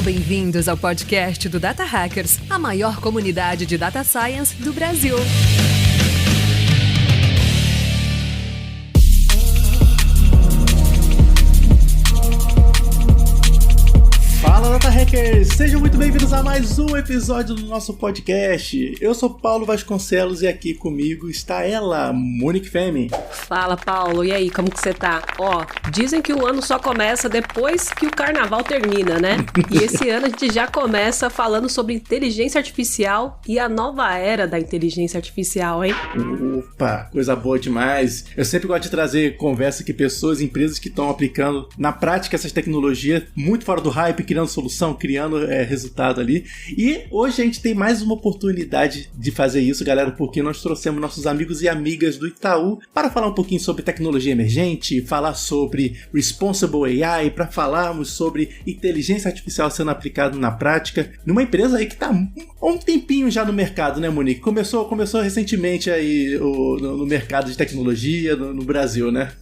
bem-vindos ao podcast do Data Hackers, a maior comunidade de Data Science do Brasil. Fala, Data Hackers! Sejam muito bem-vindos a mais um episódio do nosso podcast. Eu sou Paulo Vasconcelos e aqui comigo está ela, Monique Femi. Fala, Paulo. E aí, como que você tá? Dizem que o ano só começa depois que o carnaval termina, né? E esse ano a gente já começa falando sobre inteligência artificial e a nova era da inteligência artificial, hein? Opa, coisa boa demais. Eu sempre gosto de trazer conversa que pessoas, empresas que estão aplicando na prática essas tecnologias, muito fora do hype, criando solução, criando resultado ali. E hoje a gente tem mais uma oportunidade de fazer isso, galera, porque nós trouxemos nossos amigos e amigas do Itaú para falar um pouquinho sobre tecnologia emergente, falar sobre Responsible AI, para falarmos sobre inteligência artificial sendo aplicada na prática, numa empresa aí que está há um tempinho já no mercado, né, Monique? Começou recentemente aí no mercado de tecnologia no Brasil, né?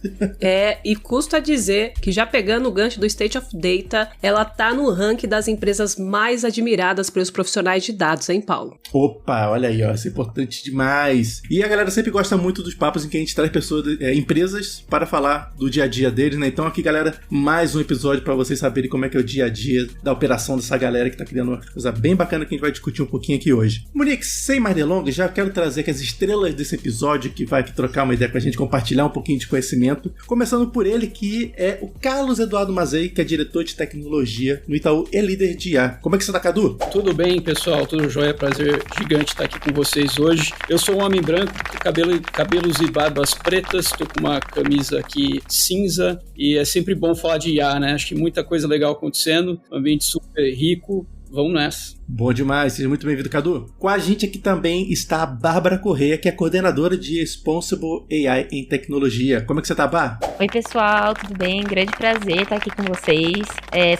E custa dizer que, já pegando o gancho do State of Data, ela tá no ranking das empresas mais admiradas pelos profissionais de dados, hein, Paulo? Opa, olha aí, isso é importante demais. E a galera sempre gosta muito dos papos em que a gente traz pessoas, empresas para falar do dia a dia deles, né? Então aqui, galera, mais um episódio para vocês saberem como é que é o dia a dia da operação dessa galera que tá criando uma coisa bem bacana que a gente vai discutir um pouquinho aqui hoje. Monique, sem mais delongas, já quero trazer aqui as estrelas desse episódio que vai trocar uma ideia com a gente, compartilhar um pouquinho de conhecimento, começando por ele, que é o Carlos Eduardo Mazei, que é diretor de tecnologia no Itaú e líder de IA. Como é que você tá, Cadu? Tudo bem, pessoal, tudo jóia, prazer gigante estar aqui com vocês hoje. Eu sou um homem branco, cabelos e barbas pretas, tô com uma camisa aqui cinza e é sempre bom falar de IA, né? Acho que muita coisa legal acontecendo, um ambiente super rico, vamos nessa. Bom demais, seja muito bem-vindo, Cadu. Com a gente aqui também está a Bárbara Correia, que é coordenadora de Responsible AI em tecnologia. Como é que você tá, Bá? Oi, pessoal, tudo bem? Grande prazer estar aqui com vocês.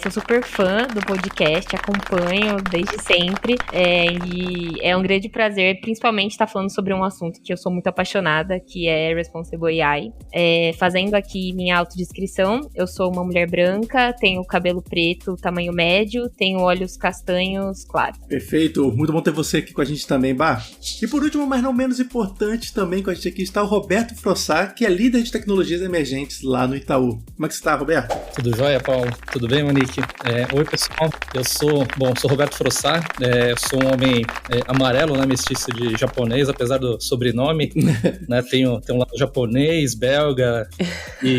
Sou super fã do podcast, acompanho desde sempre. E é um grande prazer, principalmente, estar falando sobre um assunto que eu sou muito apaixonada, que é Responsible AI. Fazendo aqui minha autodescrição, eu sou uma mulher branca, tenho cabelo preto, tamanho médio, tenho olhos castanhos claros. Perfeito, muito bom ter você aqui com a gente também, Bá. E por último, mas não menos importante, também com a gente aqui está o Roberto Frossar, que é líder de tecnologias emergentes lá no Itaú. Como é que você está, Roberto? Tudo jóia, Paulo? Tudo bem, Monique? Oi, pessoal. Eu sou Roberto Frossar, sou um homem amarelo, né, mestiço de japonês, apesar do sobrenome, né, tenho um lado japonês, belga e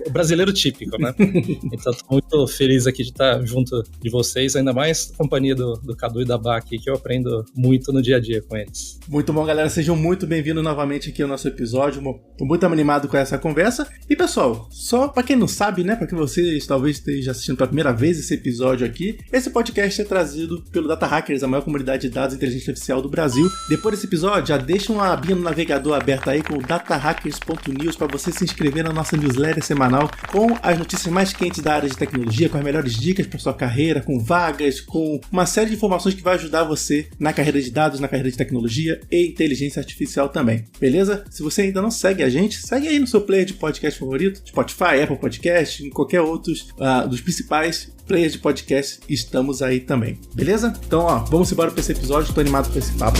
brasileiro típico, né? Então, estou muito feliz aqui de estar junto de vocês, ainda mais na companhia do Cadu e da Bá aqui, que eu aprendo muito no dia a dia com eles. Muito bom, galera. Sejam muito bem-vindos novamente aqui ao nosso episódio. Tô muito animado com essa conversa. E, pessoal, só pra quem não sabe, né, pra quem vocês talvez esteja assistindo pela primeira vez esse episódio aqui, esse podcast é trazido pelo Data Hackers, a maior comunidade de dados e inteligência artificial do Brasil. Depois desse episódio, já deixa uma abinha no navegador aberta aí com o datahackers.news pra você se inscrever na nossa newsletter semanal com as notícias mais quentes da área de tecnologia, com as melhores dicas pra sua carreira, com vagas, com uma série de informações que vai ajudar você na carreira de dados, na carreira de tecnologia e inteligência artificial também, beleza? Se você ainda não segue a gente, segue aí no seu player de podcast favorito, Spotify, Apple Podcast, em qualquer outros dos principais players de podcast, estamos aí também, beleza? Então, vamos embora para esse episódio, tô animado com esse papo.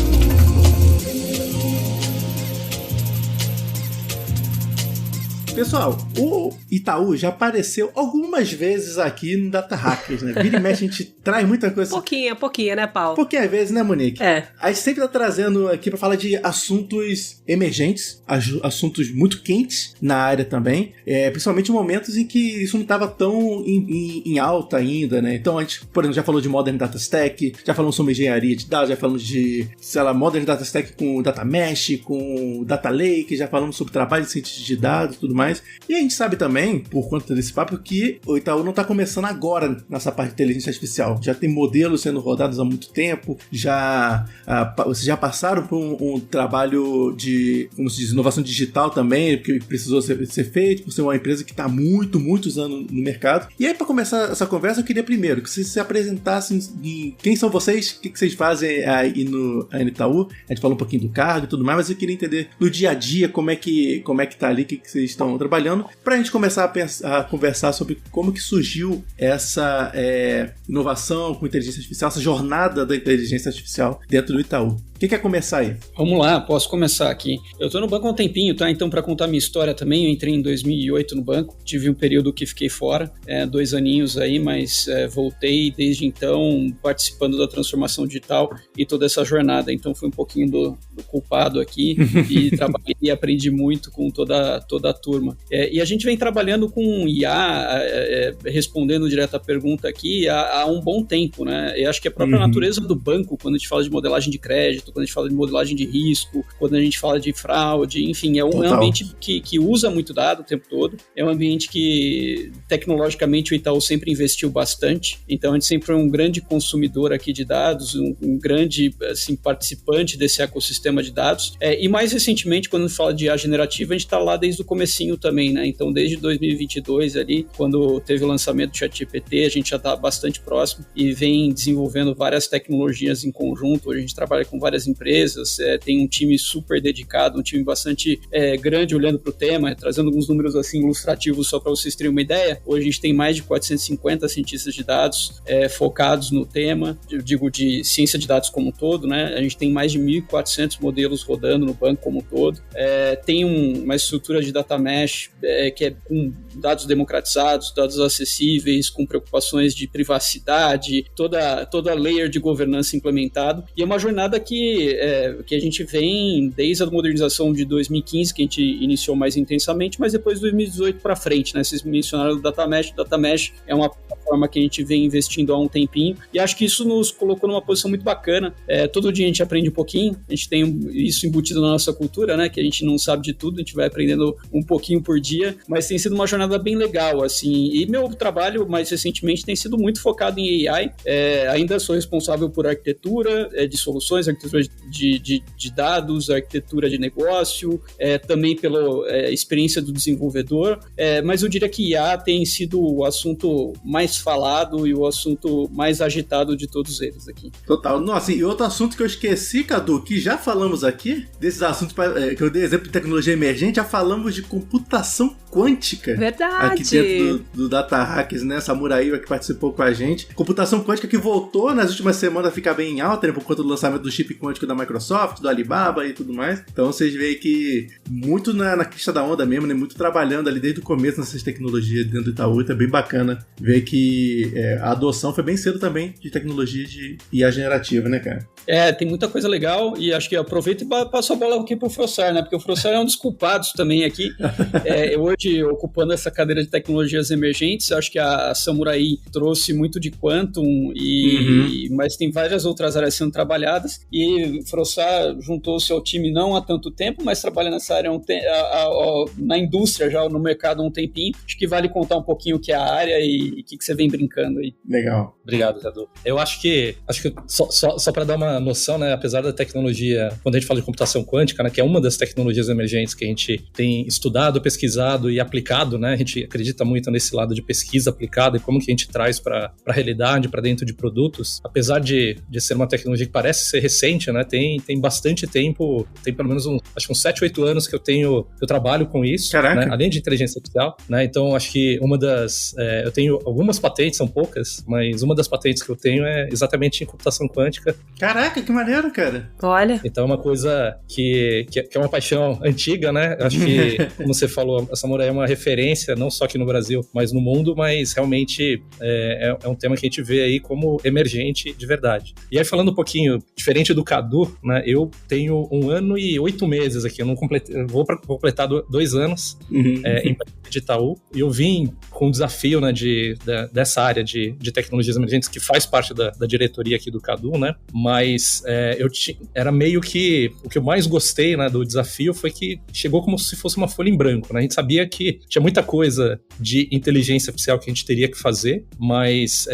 Pessoal, o Itaú já apareceu algumas vezes aqui no Data Hackers, né? Vira e mexe, a gente traz muita coisa. Pouquinho, né, Paulo? Pouquinho às vezes, né, Monique? A gente sempre tá trazendo aqui pra falar de assuntos emergentes, assuntos muito quentes na área também, principalmente em momentos em que isso não tava tão em alta ainda, né? Então a gente, por exemplo, já falou de Modern Data Stack, já falamos sobre engenharia de dados, já falamos de, Modern Data Stack com Data Mesh, com Data Lake, já falamos sobre trabalho de cientista de dados e tudo mais. E a gente sabe também, por conta desse papo, que o Itaú não está começando agora nessa parte de inteligência artificial. Já tem modelos sendo rodados há muito tempo, vocês já passaram por um trabalho de, como se diz, inovação digital também, que precisou ser feito, por ser uma empresa que está há muitos anos no mercado. E aí, para começar essa conversa, eu queria primeiro que vocês se apresentassem quem são vocês, o que vocês fazem aí no Itaú. A gente falou um pouquinho do cargo e tudo mais, mas eu queria entender no dia a dia como é que tá ali, o que vocês estão estão trabalhando, para a gente começar a conversar sobre como que surgiu essa inovação com inteligência artificial, essa jornada da inteligência artificial dentro do Itaú. Quem quer começar aí? Vamos lá, posso começar aqui. Eu tô no banco há um tempinho, tá? Então, para contar minha história também, eu entrei em 2008 no banco, tive um período que fiquei fora, 2 aninhos aí, mas voltei desde então participando da transformação digital e toda essa jornada. Então, fui um pouquinho do culpado aqui e trabalhei e aprendi muito com toda a turma. E a gente vem trabalhando com IA, respondendo direto à pergunta aqui, há um bom tempo, né? Eu acho que a própria natureza do banco, quando a gente fala de modelagem de crédito, quando a gente fala de modelagem de risco, quando a gente fala de fraude, enfim, é um ambiente que usa muito dado o tempo todo, é um ambiente que tecnologicamente o Itaú sempre investiu bastante, então a gente sempre foi um grande consumidor aqui de dados, um grande assim, participante desse ecossistema de dados, e mais recentemente, quando a gente fala de IA generativa, a gente está lá desde o comecinho também, né? Então desde 2022 ali, quando teve o lançamento do ChatGPT, a gente já está bastante próximo e vem desenvolvendo várias tecnologias em conjunto. Hoje a gente trabalha com várias empresas, tem um time super dedicado, um time bastante grande olhando para o tema, trazendo alguns números assim ilustrativos só para vocês terem uma ideia. Hoje a gente tem mais de 450 cientistas de dados focados no tema, eu digo de ciência de dados como um todo, né? A gente tem mais de 1.400 modelos rodando no banco como um todo. Tem uma estrutura de data mesh que é com dados democratizados, dados acessíveis, com preocupações de privacidade, toda a layer de governança implementado. E é uma jornada que a gente vem desde a modernização de 2015, que a gente iniciou mais intensamente, mas depois de 2018 para frente, né? Vocês mencionaram o Data Mesh. O Data Mesh é uma plataforma que a gente vem investindo há um tempinho e acho que isso nos colocou numa posição muito bacana. Todo dia a gente aprende um pouquinho, a gente tem isso embutido na nossa cultura, né? Que a gente não sabe de tudo, a gente vai aprendendo um pouquinho por dia, mas tem sido uma jornada bem legal, assim. E meu trabalho, mais recentemente, tem sido muito focado em AI. Ainda sou responsável por arquitetura de soluções, arquitetura de dados, arquitetura de negócio, também pela experiência do desenvolvedor, mas eu diria que IA tem sido o assunto mais falado e o assunto mais agitado de todos eles aqui. Total. Nossa, e outro assunto que eu esqueci, Cadu, que já falamos aqui, desses assuntos que eu dei exemplo de tecnologia emergente, já falamos de computação quântica. Verdade! Aqui dentro do Data Hackers, né? Samuraíba que participou com a gente. Computação quântica que voltou nas últimas semanas a ficar bem em alta, né, por conta do lançamento do chip quântico da Microsoft, do Alibaba e tudo mais. Então vocês veem que muito na crista da onda mesmo, né? Muito trabalhando ali desde o começo nessas tecnologias dentro do Itaú. Então é bem bacana ver que a adoção foi bem cedo também de tecnologia de IA generativa, né, cara? Tem muita coisa legal e acho que aproveito e passo a bola aqui pro Frossar, né? Porque o Frossar é um dos culpados também aqui. Hoje, ocupando essa cadeira de tecnologias emergentes, acho que a Samurai trouxe muito de Quantum, mas tem várias outras áreas sendo trabalhadas e o Frossar juntou-se ao time não há tanto tempo, mas trabalha nessa área na indústria já, no mercado há um tempinho. Acho que vale contar um pouquinho o que é a área e o que você vem brincando aí. Legal. Obrigado, Cadu. Eu acho que só para dar uma noção, né, apesar da tecnologia, quando a gente fala de computação quântica, né, que é uma das tecnologias emergentes que a gente tem estudado, pesquisado e aplicado, né, a gente acredita muito nesse lado de pesquisa aplicada e como que a gente traz para a realidade, para dentro de produtos, apesar de ser uma tecnologia que parece ser recente, né, tem bastante tempo, tem pelo menos acho que uns 7, 8 anos que eu trabalho com isso, né, além de inteligência artificial, né, então acho que eu tenho algumas patentes, são poucas, mas uma das patentes que eu tenho é exatamente em computação quântica. Caraca, que maneiro, cara. Olha. Então é uma coisa que é uma paixão antiga, né? Acho que, como você falou, a Samurai é uma referência, não só aqui no Brasil, mas no mundo, mas realmente é um tema que a gente vê aí como emergente de verdade. E aí, falando um pouquinho, diferente do Cadu, né? Eu tenho 1 ano e 8 meses aqui, eu vou completar 2 anos em Itaú, e eu vim com o desafio, né, dessa área de tecnologias emergentes, que faz parte da diretoria aqui do Cadu, né? Mas era meio que o que eu mais gostei, né, do desafio foi que chegou como se fosse uma folha em branco, né? A gente sabia que tinha muita coisa de inteligência artificial que a gente teria que fazer, mas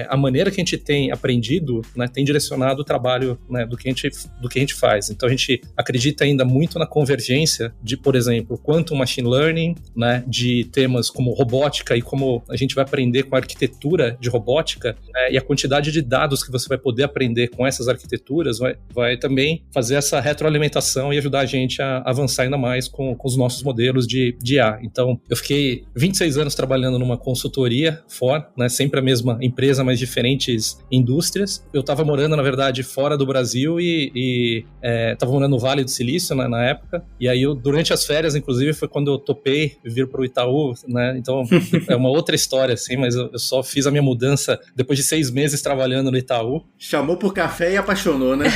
a maneira que a gente tem aprendido, né, tem direcionado o trabalho, né, do que a gente faz. Então a gente acredita ainda muito na convergência de, por exemplo, quantum machine learning, né, de temas como robótica robótica e como a gente vai aprender com a arquitetura de robótica, né, e a quantidade de dados que você vai poder aprender com essas arquiteturas vai também fazer essa retroalimentação e ajudar a gente a avançar ainda mais com os nossos modelos de IA. Então, eu fiquei 26 anos trabalhando numa consultoria fora, né, sempre a mesma empresa, mas diferentes indústrias. Eu estava morando, na verdade, fora do Brasil e estava morando no Vale do Silício, né, na época. E aí, durante as férias, inclusive, foi quando eu topei vir para o Itaú, né? Então, é uma outra história, assim, mas eu só fiz a minha mudança depois de 6 meses trabalhando no Itaú. Chamou por café e apaixonou, né?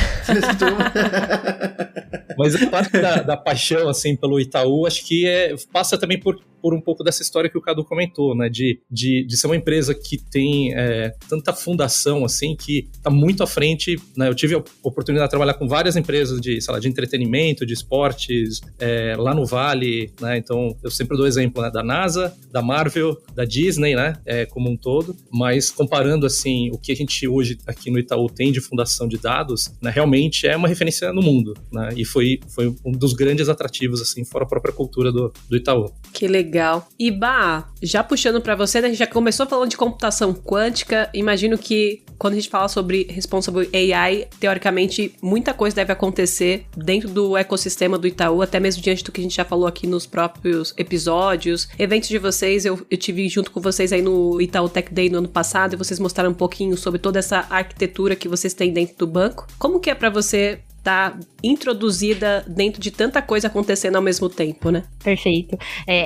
Mas a parte da paixão, assim, pelo Itaú, acho que passa também por um pouco dessa história que o Cadu comentou, né? De ser uma empresa que tem tanta fundação, assim, que está muito à frente, né? Eu tive a oportunidade de trabalhar com várias empresas de, sei lá, de entretenimento, de esportes, lá no Vale, né? Então, eu sempre dou exemplo, né? Da NASA, da Marvel, da Disney, né? Como um todo. Mas comparando, assim, o que a gente hoje aqui no Itaú tem de fundação de dados, né? Realmente é uma referência no mundo, né? E foi um dos grandes atrativos, assim, fora a própria cultura do Itaú. Que legal. E, Bah, já puxando para você, né, a gente já começou falando de computação quântica, imagino que quando a gente fala sobre Responsible AI, teoricamente, muita coisa deve acontecer dentro do ecossistema do Itaú, até mesmo diante do que a gente já falou aqui nos próprios episódios, eventos de vocês, eu tive junto com vocês aí no Itaú Tech Day no ano passado, e vocês mostraram um pouquinho sobre toda essa arquitetura que vocês têm dentro do banco. Como que é para você tá introduzida dentro de tanta coisa acontecendo ao mesmo tempo, né? Perfeito.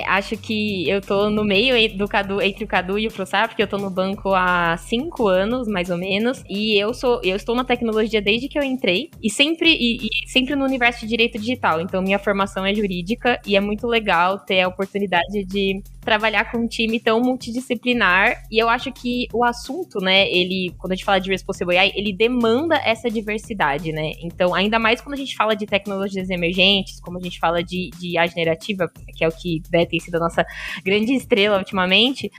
Acho que eu tô no meio entre o Cadu e o Frossar, porque eu tô no banco há 5 anos, mais ou menos, e eu estou na tecnologia desde que eu entrei, e sempre no universo de direito digital, então minha formação é jurídica, e é muito legal ter a oportunidade de trabalhar com um time tão multidisciplinar, e eu acho que o assunto, né, quando a gente fala de Responsible AI, ele demanda essa diversidade, né? Então, ainda mais quando a gente fala de tecnologias emergentes, como a gente fala de IA generativa, que é o que tem sido a nossa grande estrela ultimamente,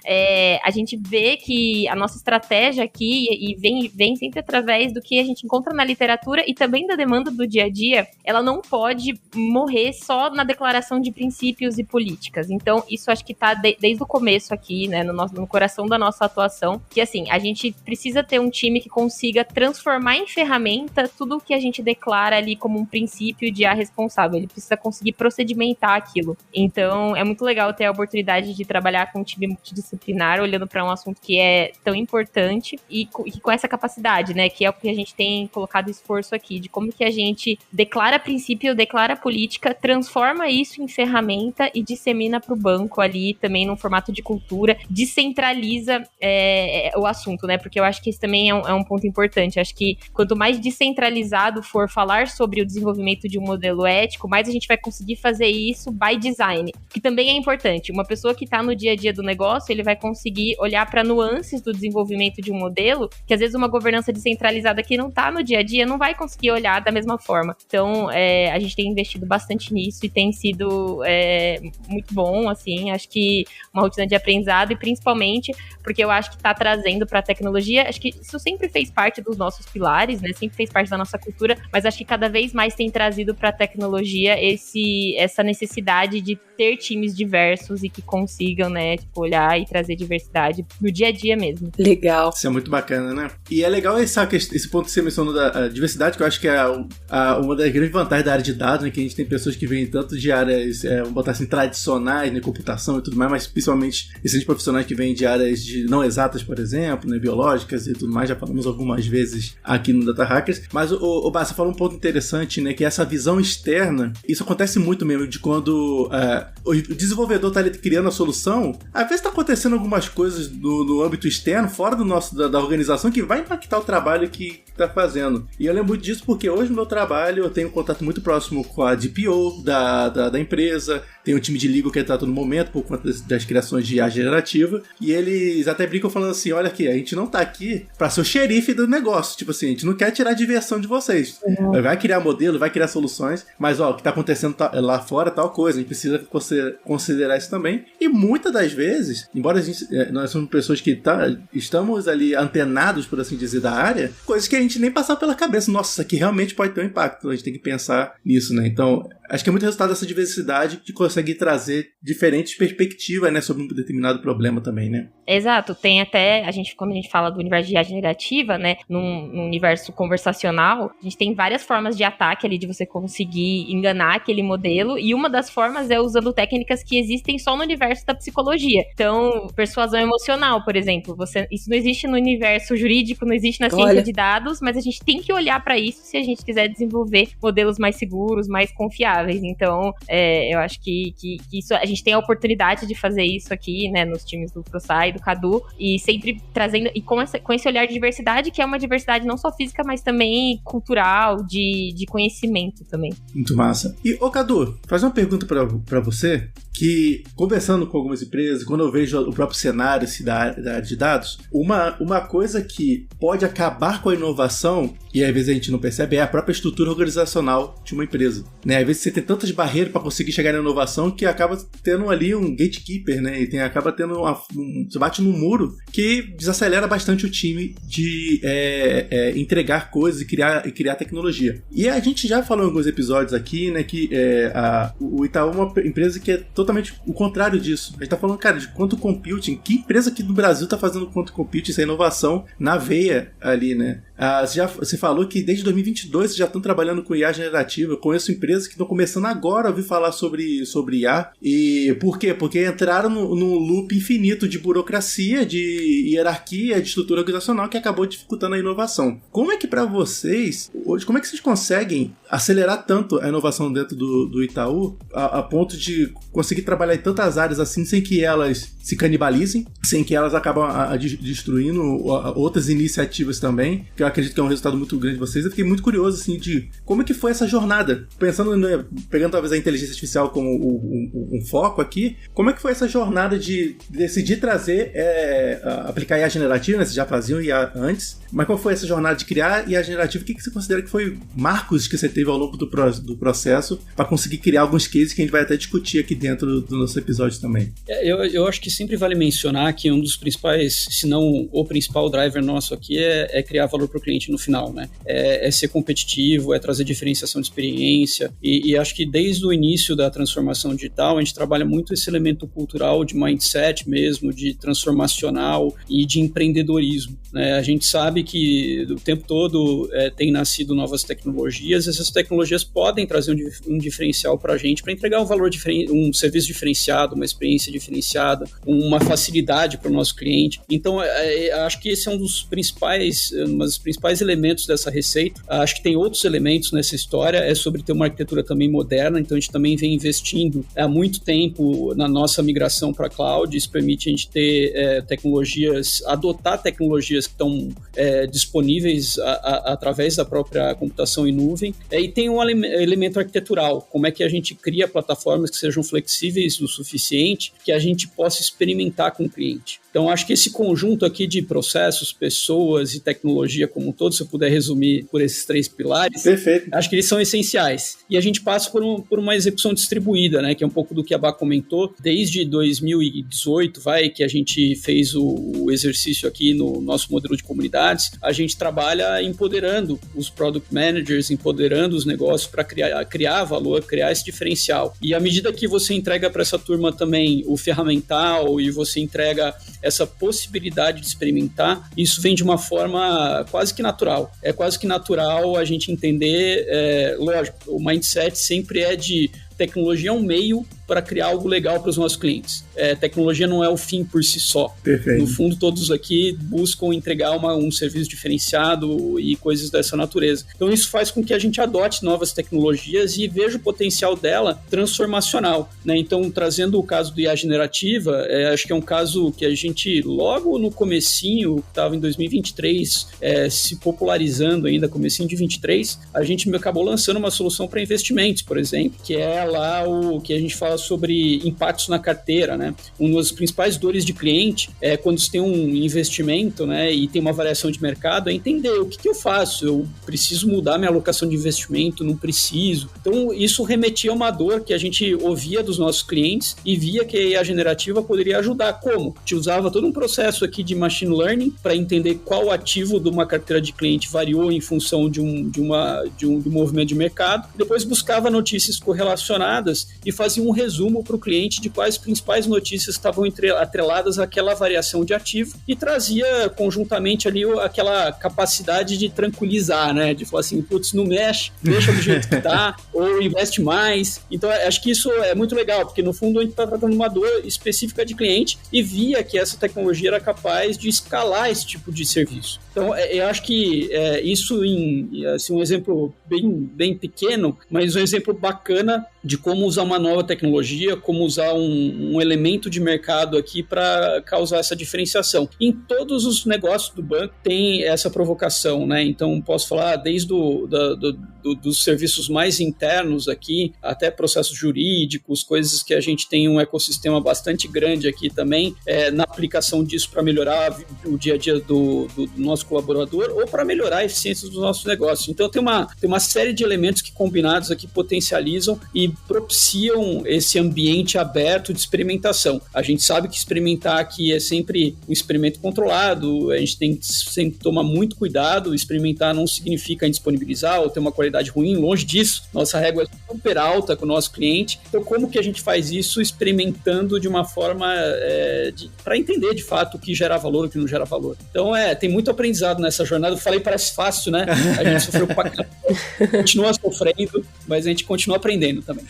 a gente vê que a nossa estratégia aqui, e vem sempre através do que a gente encontra na literatura e também da demanda do dia a dia, ela não pode morrer só na declaração de princípios e políticas. Então, isso acho que está desde o começo aqui, né, no coração da nossa atuação, que assim, a gente precisa ter um time que consiga transformar em ferramenta tudo o que a gente declara ali como um princípio de IA responsável. Ele precisa conseguir procedimentar aquilo. Então, é muito legal ter a oportunidade de trabalhar com um time multidisciplinar, olhando para um assunto que é tão importante e com essa capacidade, né, que é o que a gente tem colocado esforço aqui, de como que a gente declara princípio, declara política, transforma isso em ferramenta e dissemina para o banco ali, também num formato de cultura, descentraliza o assunto, né? Porque eu acho que isso também é um ponto importante. Eu acho que quanto mais descentralizado for falar sobre o desenvolvimento de um modelo ético, mais a gente vai conseguir fazer isso by design, que também é importante. Uma pessoa que está no dia a dia do negócio, ele vai conseguir olhar para nuances do desenvolvimento de um modelo, que às vezes uma governança descentralizada que não está no dia a dia não vai conseguir olhar da mesma forma. Então, a gente tem investido bastante nisso e tem sido muito bom, assim, acho que uma rotina de aprendizado, e principalmente porque eu acho que está trazendo para a tecnologia, acho que isso sempre fez parte dos nossos pilares, né, sempre fez parte da nossa cultura, mas acho que cada vez mais tem trazido para a tecnologia essa necessidade de ter times diversos e que consigam, né, tipo, olhar e trazer diversidade no dia a dia mesmo. Legal. Isso é muito bacana, né? E é legal esse ponto que você mencionou da diversidade, que eu acho que é uma das grandes vantagens da área de dados, né, que a gente tem pessoas que vêm tanto de áreas, vamos botar assim, tradicionais, né, computação e tudo mais, mas principalmente esses profissionais que vêm de áreas não exatas, por exemplo, né, biológicas e tudo mais, já falamos algumas vezes aqui no Data Hackers, mas o Bá, você falou um ponto interessante, né, que essa visão externa, isso acontece muito mesmo, de quando o desenvolvedor está ali criando a solução, às vezes está acontecendo algumas coisas no âmbito externo, fora da organização, que vai impactar o trabalho que está fazendo. E eu lembro muito disso porque hoje no meu trabalho eu tenho um contato muito próximo com a DPO da empresa, tem um time de legal que está todo momento por conta das criações de IA generativa, e eles até brincam falando assim, olha aqui, a gente não tá aqui pra ser o xerife do negócio, tipo assim, a gente não quer tirar a diversão de vocês. Vai criar modelo, vai criar soluções, mas ó, o que tá acontecendo lá fora é tal coisa, a gente precisa considerar isso também. E muitas das vezes, embora nós somos pessoas que estamos ali antenados, por assim dizer, da área, coisas que a gente nem passava pela cabeça, nossa, isso aqui realmente pode ter um impacto, a gente tem que pensar nisso, né? Então, acho que é muito resultado dessa diversidade que consegue trazer diferentes perspectivas, né, sobre um determinado problema também, né? Exato, tem até, quando a gente fala do universo de IA generativa, né, num universo conversacional, a gente tem várias formas de ataque ali, de você conseguir enganar aquele modelo, e uma das formas é usando técnicas que existem só no universo da psicologia. Então, persuasão emocional, por exemplo, isso não existe no universo jurídico, não existe na ciência de dados, mas a gente tem que olhar para isso se a gente quiser desenvolver modelos mais seguros, mais confiáveis. Então, eu acho que isso, a gente tem a oportunidade de fazer isso aqui, né, nos times do Frosai, do Cadu, e sempre trazendo, e com esse olhar de diversidade, que é uma diversidade não só física, mas também cultural, de conhecimento também. Muito massa. E, Cadu, fazer uma pergunta pra você, que conversando com algumas empresas, quando eu vejo o próprio cenário da área de dados, uma coisa que pode acabar com a inovação, e às vezes a gente não percebe, é a própria estrutura organizacional de uma empresa, né? Às vezes você tem tantas barreiras para conseguir chegar na inovação que acaba tendo ali um gatekeeper, né? E acaba tendo você bate num muro que desacelera bastante o time de entregar coisas e criar tecnologia. E a gente já falou em alguns episódios aqui, né, que o Itaú é uma empresa que é totalmente o contrário disso. A gente tá falando, cara, de quantum computing. Que empresa aqui do Brasil tá fazendo quantum computing, essa inovação na veia ali, né? Você falou que desde 2022 vocês já estão trabalhando com IA generativa. Eu conheço empresas que estão começando agora a ouvir falar sobre IA. E por quê? Porque entraram num loop infinito de burocracia, de hierarquia, de estrutura organizacional que acabou dificultando a inovação. Como é que para vocês, hoje, como é que vocês conseguem acelerar tanto a inovação dentro do Itaú a ponto de conseguir trabalhar em tantas áreas assim sem que elas se canibalizem, sem que elas acabam destruindo outras iniciativas também, que eu acredito que é um resultado muito grande de vocês. Eu fiquei muito curioso assim de como é que foi essa jornada, pensando, né, pegando talvez a inteligência artificial como um foco aqui, como é que foi essa jornada de decidir trazer, aplicar IA generativa, né? Vocês já faziam IA antes, mas qual foi essa jornada de criar IA generativa? O que você considera que foi marcos que você teve ao longo do processo para conseguir criar alguns cases que a gente vai até discutir aqui dentro do nosso episódio também? Eu acho que sempre vale mencionar que um dos principais, se não o principal driver nosso aqui é criar valor para o cliente no final, né? É ser competitivo, é trazer diferenciação de experiência, e acho que desde o início da transformação digital a gente trabalha muito esse elemento cultural de mindset mesmo, de transformacional e de empreendedorismo, né? A gente sabe que o tempo todo tem nascido novas tecnologias, essas tecnologias podem trazer um diferencial para a gente, para entregar um valor diferente, um serviço diferenciado, uma experiência diferenciada, uma facilidade para o nosso cliente. Então, acho que esse é um dos principais elementos dessa receita. Acho que tem outros elementos nessa história, é sobre ter uma arquitetura também moderna, então a gente também vem investindo há muito tempo na nossa migração para cloud. Isso permite a gente ter adotar tecnologias que estão disponíveis através da própria computação em nuvem. E tem um elemento arquitetural, como é que a gente cria plataformas que sejam flexíveis o suficiente que a gente possa experimentar com o cliente. Então, acho que esse conjunto aqui de processos, pessoas e tecnologia como um todo, se eu puder resumir por esses 3 pilares, perfeito, acho que eles são essenciais. E a gente passa por uma execução distribuída, né, que é um pouco do que a Bá comentou. Desde 2018, que a gente fez o exercício aqui no nosso modelo de comunidades, a gente trabalha empoderando os product managers, empoderando os negócios para criar valor, criar esse diferencial. E à medida que você entrega para essa turma também o ferramental e você entrega essa possibilidade de experimentar, isso vem de uma forma quase que natural. É quase que natural a gente entender, lógico, o mindset sempre é de tecnologia é um meio para criar algo legal para os nossos clientes. Tecnologia não é o fim por si só. Perfeito. No fundo, todos aqui buscam entregar um serviço diferenciado e coisas dessa natureza. Então, isso faz com que a gente adote novas tecnologias e veja o potencial dela transformacional, né? Então, trazendo o caso do IA generativa, acho que é um caso que a gente, logo no comecinho, que estava em 2023, se popularizando ainda, comecinho de 23, a gente acabou lançando uma solução para investimentos, por exemplo, que é lá o que a gente fala fala sobre impactos na carteira, né? Uma das principais dores de cliente é quando você tem um investimento, né, e tem uma variação de mercado, é entender o que eu faço, eu preciso mudar minha alocação de investimento, não preciso. Então, isso remetia a uma dor que a gente ouvia dos nossos clientes e via que a IA generativa poderia ajudar. Como? Te usava todo um processo aqui de machine learning para entender qual ativo de uma carteira de cliente variou em função de um movimento de mercado, depois buscava notícias correlacionadas e fazia um resumo para o cliente de quais principais notícias estavam atreladas àquela variação de ativo e trazia conjuntamente ali aquela capacidade de tranquilizar, né? De falar assim, putz, não mexe, deixa do jeito que tá, ou investe mais. Então, acho que isso é muito legal, porque no fundo a gente está tratando uma dor específica de cliente e via que essa tecnologia era capaz de escalar esse tipo de serviço. Então, eu acho que isso assim, um exemplo bem pequeno, mas um exemplo bacana de como usar uma nova tecnologia, como usar um elemento de mercado aqui para causar essa diferenciação. Em todos os negócios do banco tem essa provocação, né? Então, posso falar desde dos serviços mais internos aqui, até processos jurídicos, coisas que a gente tem um ecossistema bastante grande aqui também, na aplicação disso para melhorar o dia a dia do nosso colaborador ou para melhorar a eficiência dos nossos negócios. Então, tem uma série de elementos que combinados aqui potencializam e propiciam esse ambiente aberto de experimentação. A gente sabe que experimentar aqui é sempre um experimento controlado, a gente tem que sempre tomar muito cuidado, experimentar não significa indisponibilizar ou ter uma qualidade ruim, longe disso, nossa régua é super alta com o nosso cliente, então como que a gente faz isso experimentando de uma forma para entender de fato o que gera valor, o que não gera valor. Então tem muito aprendizado nessa jornada, eu falei, parece fácil, né? A gente sofreu pra caramba, continua sofrendo, mas a gente continua aprendendo também.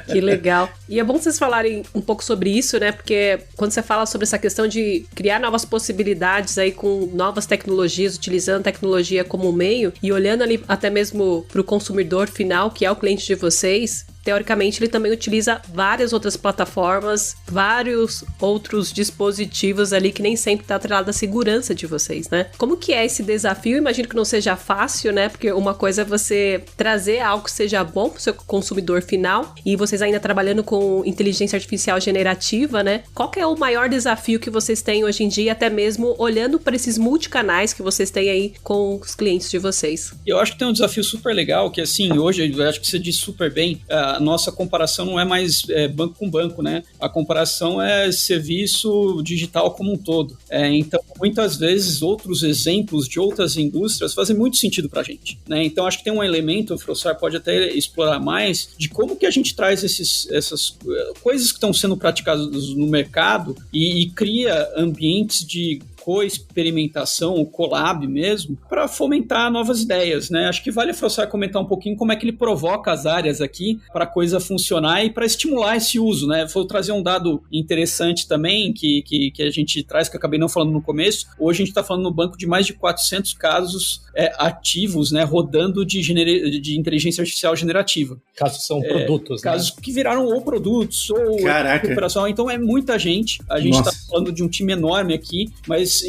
Que legal. E é bom vocês falarem um pouco sobre isso, né? Porque quando você fala sobre essa questão de criar novas possibilidades aí com novas tecnologias, utilizando tecnologia como meio e olhando ali até mesmo para o consumidor final, que é o cliente de vocês, teoricamente ele também utiliza várias outras plataformas, vários outros dispositivos ali que nem sempre está atrelado à segurança de vocês, né? Como que é esse desafio? Imagino que não seja fácil, né? Porque uma coisa é você trazer algo que seja bom para o seu consumidor final e vocês ainda trabalhando com inteligência artificial generativa, né? Qual que é o maior desafio que vocês têm hoje em dia, até mesmo olhando para esses multicanais que vocês têm aí com os clientes de vocês? Eu acho que tem um desafio super legal, que assim, hoje, eu acho que você disse super bem, a nossa comparação não é mais banco com banco, né? A comparação é serviço digital como um todo. Então, muitas vezes, outros exemplos de outras indústrias fazem muito sentido para a gente, né? Então, acho que tem um elemento, o Frossard pode até explorar mais, de como que a gente traz essas coisas que estão sendo praticadas no mercado e cria ambientes de co-experimentação, o collab mesmo, para fomentar novas ideias, né? Acho que vale a Frossard comentar um pouquinho como é que ele provoca as áreas aqui para a coisa funcionar e para estimular esse uso, né? Vou trazer um dado interessante também que a gente traz, que eu acabei não falando no começo. Hoje a gente está falando no banco de mais de 400 casos ativos, né, rodando de inteligência artificial generativa. Casos são produtos, casos que viraram ou produtos ou recuperação. Então é muita gente. A gente está falando de um time enorme aqui, mas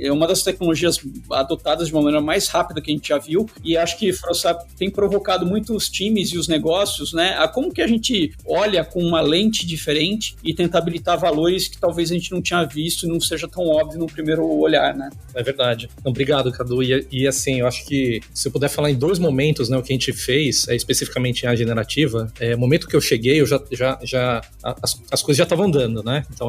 é uma das tecnologias adotadas de uma maneira mais rápida que a gente já viu, e acho que Frossard tem provocado muito os times e os negócios, né, a como que a gente olha com uma lente diferente e tenta habilitar valores que talvez a gente não tinha visto e não seja tão óbvio no primeiro olhar, né? É verdade. Obrigado, Cadu. E assim, eu acho que se eu puder falar em dois momentos, né, o que a gente fez, especificamente em a generativa, o momento que eu cheguei, eu as coisas já estavam andando, né? Então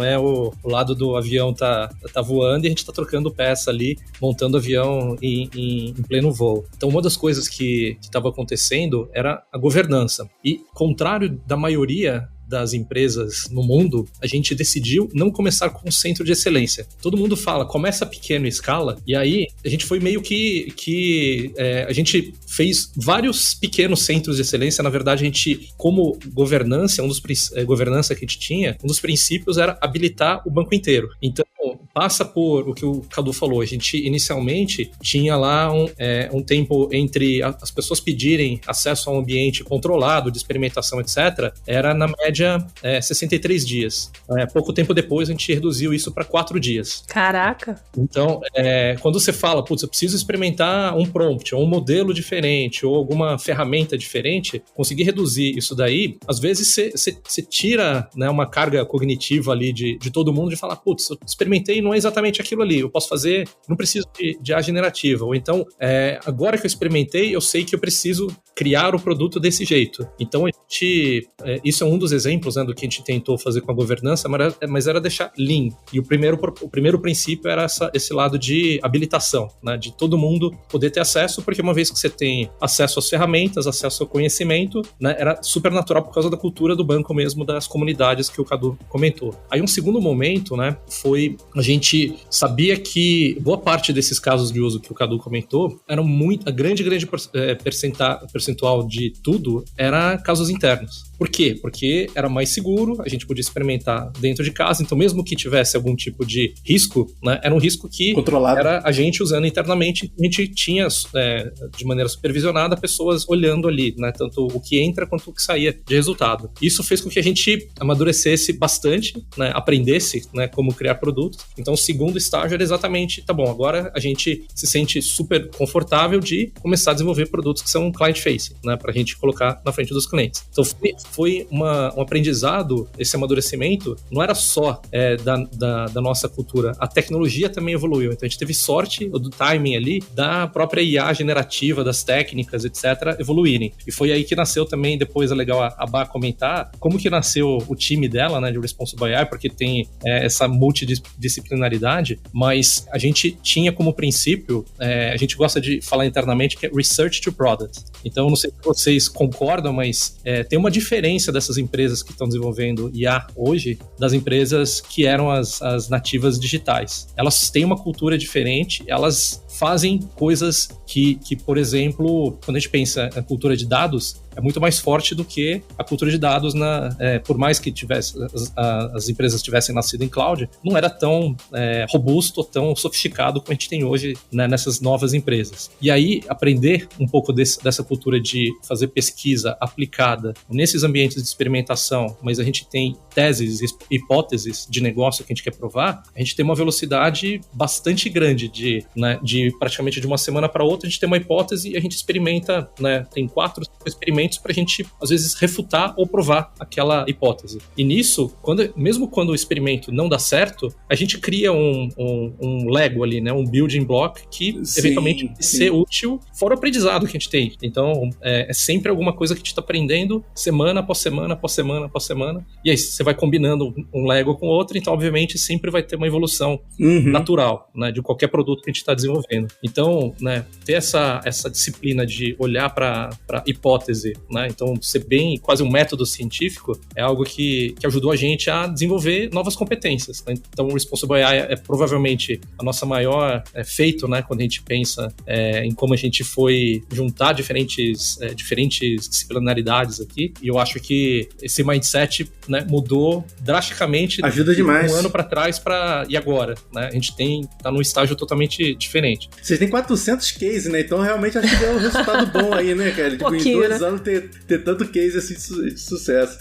o lado do avião tá voando e a gente tá trocando peça ali, montando o avião em pleno voo. Então, uma das coisas que estava acontecendo era a governança. E, contrário da maioria das empresas no mundo, a gente decidiu não começar com um centro de excelência. Todo mundo fala, começa pequeno em escala, e aí a gente foi meio que a gente fez vários pequenos centros de excelência. Na verdade, a gente, como governança, governança que a gente tinha, um dos princípios era habilitar o banco inteiro. Então, passa por o que o Cadu falou, a gente inicialmente tinha lá um tempo entre as pessoas pedirem acesso a um ambiente controlado, de experimentação, etc., era na média média 63 dias. Pouco tempo depois a gente reduziu isso para 4 dias. Caraca! Então, quando você fala, putz, eu preciso experimentar um prompt, ou um modelo diferente, ou alguma ferramenta diferente, conseguir reduzir isso daí, às vezes você tira, né, uma carga cognitiva ali de todo mundo de falar, putz, eu experimentei e não é exatamente aquilo ali, eu posso fazer, não preciso de IA generativa. Ou então, agora que eu experimentei, eu sei que eu preciso criar o produto desse jeito. Então, isso é um dos exemplos, né, do que a gente tentou fazer com a governança, mas era deixar lean. E o primeiro princípio era esse lado de habilitação, né, de todo mundo poder ter acesso, porque uma vez que você tem acesso às ferramentas, acesso ao conhecimento, né, era super natural por causa da cultura do banco mesmo, das comunidades que o Cadu comentou. Aí um segundo momento, né, foi a gente sabia que boa parte desses casos de uso que o Cadu comentou eram a grande percentual de tudo era casos internos. Por quê? Porque era mais seguro, a gente podia experimentar dentro de casa, então mesmo que tivesse algum tipo de risco, né, era um risco que controlado. Era a gente usando internamente, a gente tinha de maneira supervisionada pessoas olhando ali, né, tanto o que entra quanto o que saía de resultado. Isso fez com que a gente amadurecesse bastante, né, aprendesse, né, como criar produtos. Então o segundo estágio era exatamente, tá bom, agora a gente se sente super confortável de começar a desenvolver produtos que são client-facing, né, pra gente colocar na frente dos clientes. Então foi um aprendizado, esse amadurecimento, não era só da nossa cultura, a tecnologia também evoluiu, então a gente teve sorte do timing ali, da própria IA generativa, das técnicas, etc., evoluírem. E foi aí que nasceu também, depois é legal a Bá comentar, como que nasceu o time dela, né, de Responsible AI, porque tem essa multidisciplinaridade, mas a gente tinha como princípio, a gente gosta de falar internamente que é Research to Product. Então, não sei se vocês concordam, mas tem uma diferença dessas empresas que estão desenvolvendo IA hoje das empresas que eram as nativas digitais. Elas têm uma cultura diferente, elas fazem coisas que, por exemplo, quando a gente pensa em cultura de dados, é muito mais forte do que a cultura de dados, por mais que as empresas tivessem nascido em cloud, não era tão robusto, tão sofisticado como a gente tem hoje, né, nessas novas empresas. E aí, aprender um pouco dessa cultura de fazer pesquisa aplicada nesses ambientes de experimentação, mas a gente tem teses, hipóteses de negócio que a gente quer provar, a gente tem uma velocidade bastante grande de praticamente de uma semana para outra, a gente tem uma hipótese e a gente experimenta, né, tem 4 experimentos para a gente, às vezes, refutar ou provar aquela hipótese. E nisso, mesmo quando o experimento não dá certo, a gente cria um Lego ali, né, um building block que, eventualmente, vai ser útil fora o aprendizado que a gente tem. Então, é sempre alguma coisa que a gente está aprendendo semana após semana, após semana, após semana. E aí, você vai combinando um Lego com outro, então, obviamente, sempre vai ter uma evolução natural, né, de qualquer produto que a gente está desenvolvendo. Então, né, ter essa disciplina de olhar para hipótese, né, então ser bem quase um método científico é algo que ajudou a gente a desenvolver novas competências, né? Então o Responsible AI é provavelmente a nossa maior feito, né, quando a gente pensa em como a gente foi juntar diferentes disciplinaridades aqui, e eu acho que esse mindset, né, mudou drasticamente. Ajuda demais. Um ano para trás e agora, né, a gente tá num estágio totalmente diferente. Vocês têm 400 cases, né? Então realmente acho que deu um resultado bom aí, né, cara? Tipo, em 2 anos ter tanto case assim de sucesso.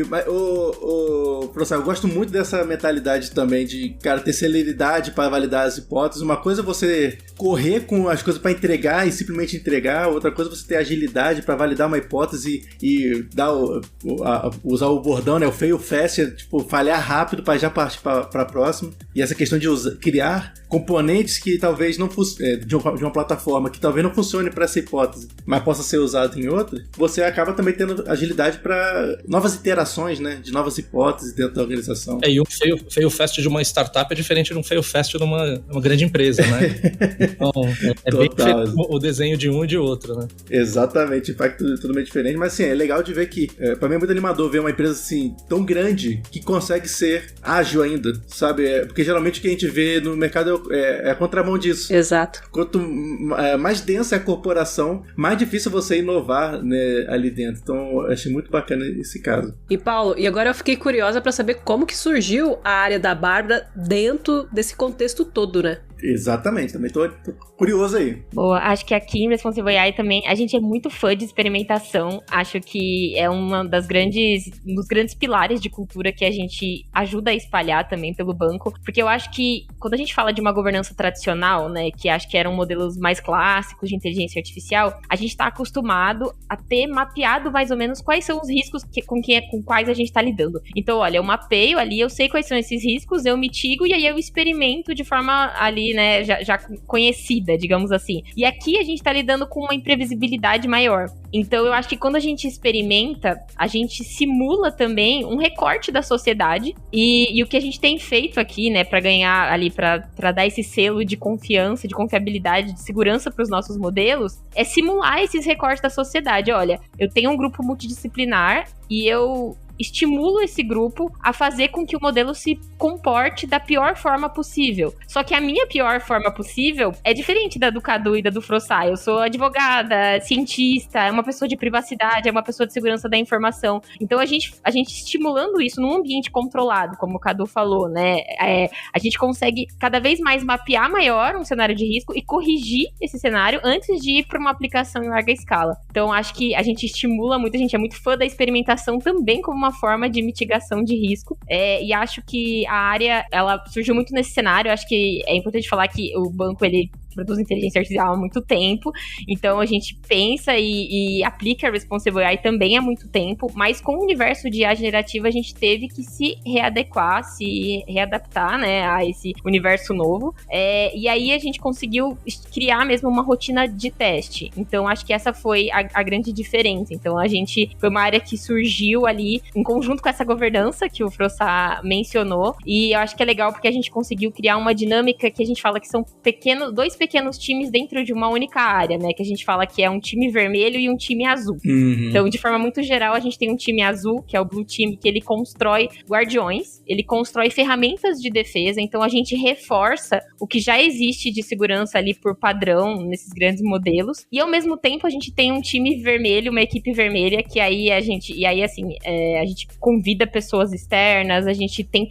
Mas, professor, eu gosto muito dessa mentalidade também de, cara, ter celeridade para validar as hipóteses. Uma coisa é você correr com as coisas para entregar e simplesmente entregar, outra coisa é você ter agilidade para validar uma hipótese e dar usar o bordão, né? O fail fast, tipo, falhar rápido para já partir para a próxima. E essa questão de criar componentes que talvez não de uma plataforma que talvez não funcione para essa hipótese, mas possa ser usado em outra, você acaba também tendo agilidade para novas iterações, né, de novas hipóteses dentro da organização. E um fail fast de uma startup é diferente de um fail fast de uma grande empresa, né? Então, bem diferente o desenho de um e de outro, né? Exatamente, o impacto é totalmente diferente, mas assim, é legal de ver que, para mim é muito animador ver uma empresa assim, tão grande, que consegue ser ágil ainda, sabe? Porque geralmente o que a gente vê no mercado é a contramão disso. Exato. Quanto mais densa é a corporação, mais difícil você inovar, né, ali dentro. Então, eu achei muito bacana esse caso. E Paulo, e agora eu fiquei curiosa para saber como que surgiu a área da Bárbara dentro desse contexto todo, né? Exatamente, também tô curioso aí. Boa, acho que aqui em Responsible AI também, a gente é muito fã de experimentação, acho que é um dos grandes pilares de cultura que a gente ajuda a espalhar também pelo banco, porque eu acho que quando a gente fala de uma governança tradicional, né, que acho que eram modelos mais clássicos de inteligência artificial, a gente está acostumado a ter mapeado mais ou menos quais são os riscos com quais a gente está lidando. Então, olha, eu mapeio ali, eu sei quais são esses riscos, eu mitigo e aí eu experimento de forma ali, né, já conhecida, digamos assim. E aqui a gente está lidando com uma imprevisibilidade maior. Então, eu acho que quando a gente experimenta, a gente simula também um recorte da sociedade e o que a gente tem feito aqui, né, para ganhar ali, para dar esse selo de confiança, de confiabilidade, de segurança para os nossos modelos, é simular esses recortes da sociedade. Olha, eu tenho um grupo multidisciplinar e eu estimulo esse grupo a fazer com que o modelo se comporte da pior forma possível. Só que a minha pior forma possível é diferente da do Cadu e da do Frossá. Eu sou advogada, cientista, é uma pessoa de privacidade, é uma pessoa de segurança da informação. Então a gente estimulando isso num ambiente controlado, como o Cadu falou, né? A gente consegue cada vez mais mapear maior um cenário de risco e corrigir esse cenário antes de ir para uma aplicação em larga escala. Então acho que a gente estimula muito, a gente é muito fã da experimentação também como uma forma de mitigação de risco, e acho que a área, ela surgiu muito nesse cenário. Acho que é importante falar que o banco, ele produz inteligência artificial há muito tempo, então a gente pensa e aplica a Responsible AI também há muito tempo, mas com o universo de IA generativa a gente teve que se readequar, se readaptar, né, a esse universo novo, e aí a gente conseguiu criar mesmo uma rotina de teste. Então acho que essa foi a grande diferença. Então a gente, foi uma área que surgiu ali em conjunto com essa governança que o Frossá mencionou, e eu acho que é legal porque a gente conseguiu criar uma dinâmica que a gente fala que são dois pequenos times dentro de uma única área, né? Que a gente fala que é um time vermelho e um time azul. Uhum. Então, de forma muito geral, a gente tem um time azul, que é o Blue Team, que ele constrói guardiões, ele constrói ferramentas de defesa, então a gente reforça o que já existe de segurança ali por padrão nesses grandes modelos, e ao mesmo tempo a gente tem um time vermelho, uma equipe vermelha, que aí a gente convida pessoas externas, a gente tem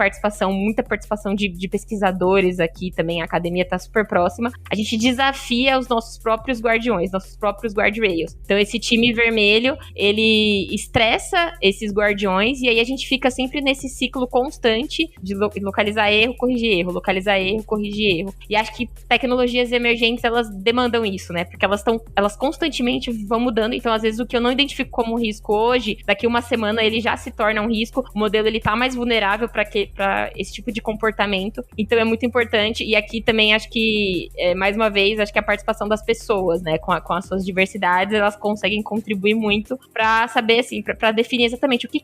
muita participação de pesquisadores aqui também, a academia tá super próxima. A gente desafia os nossos próprios guardiões, nossos próprios guardrails. Então esse time vermelho, ele estressa esses guardiões, e aí a gente fica sempre nesse ciclo constante de localizar erro, corrigir erro, localizar erro, corrigir erro. E acho que tecnologias emergentes, elas demandam isso, né? Porque elas constantemente vão mudando, então às vezes o que eu não identifico como risco hoje, daqui uma semana ele já se torna um risco, o modelo ele tá mais vulnerável para esse tipo de comportamento, então é muito importante. E aqui também acho que mais uma vez, acho que a participação das pessoas, né, com as suas diversidades, elas conseguem contribuir muito para saber, assim, para definir exatamente o que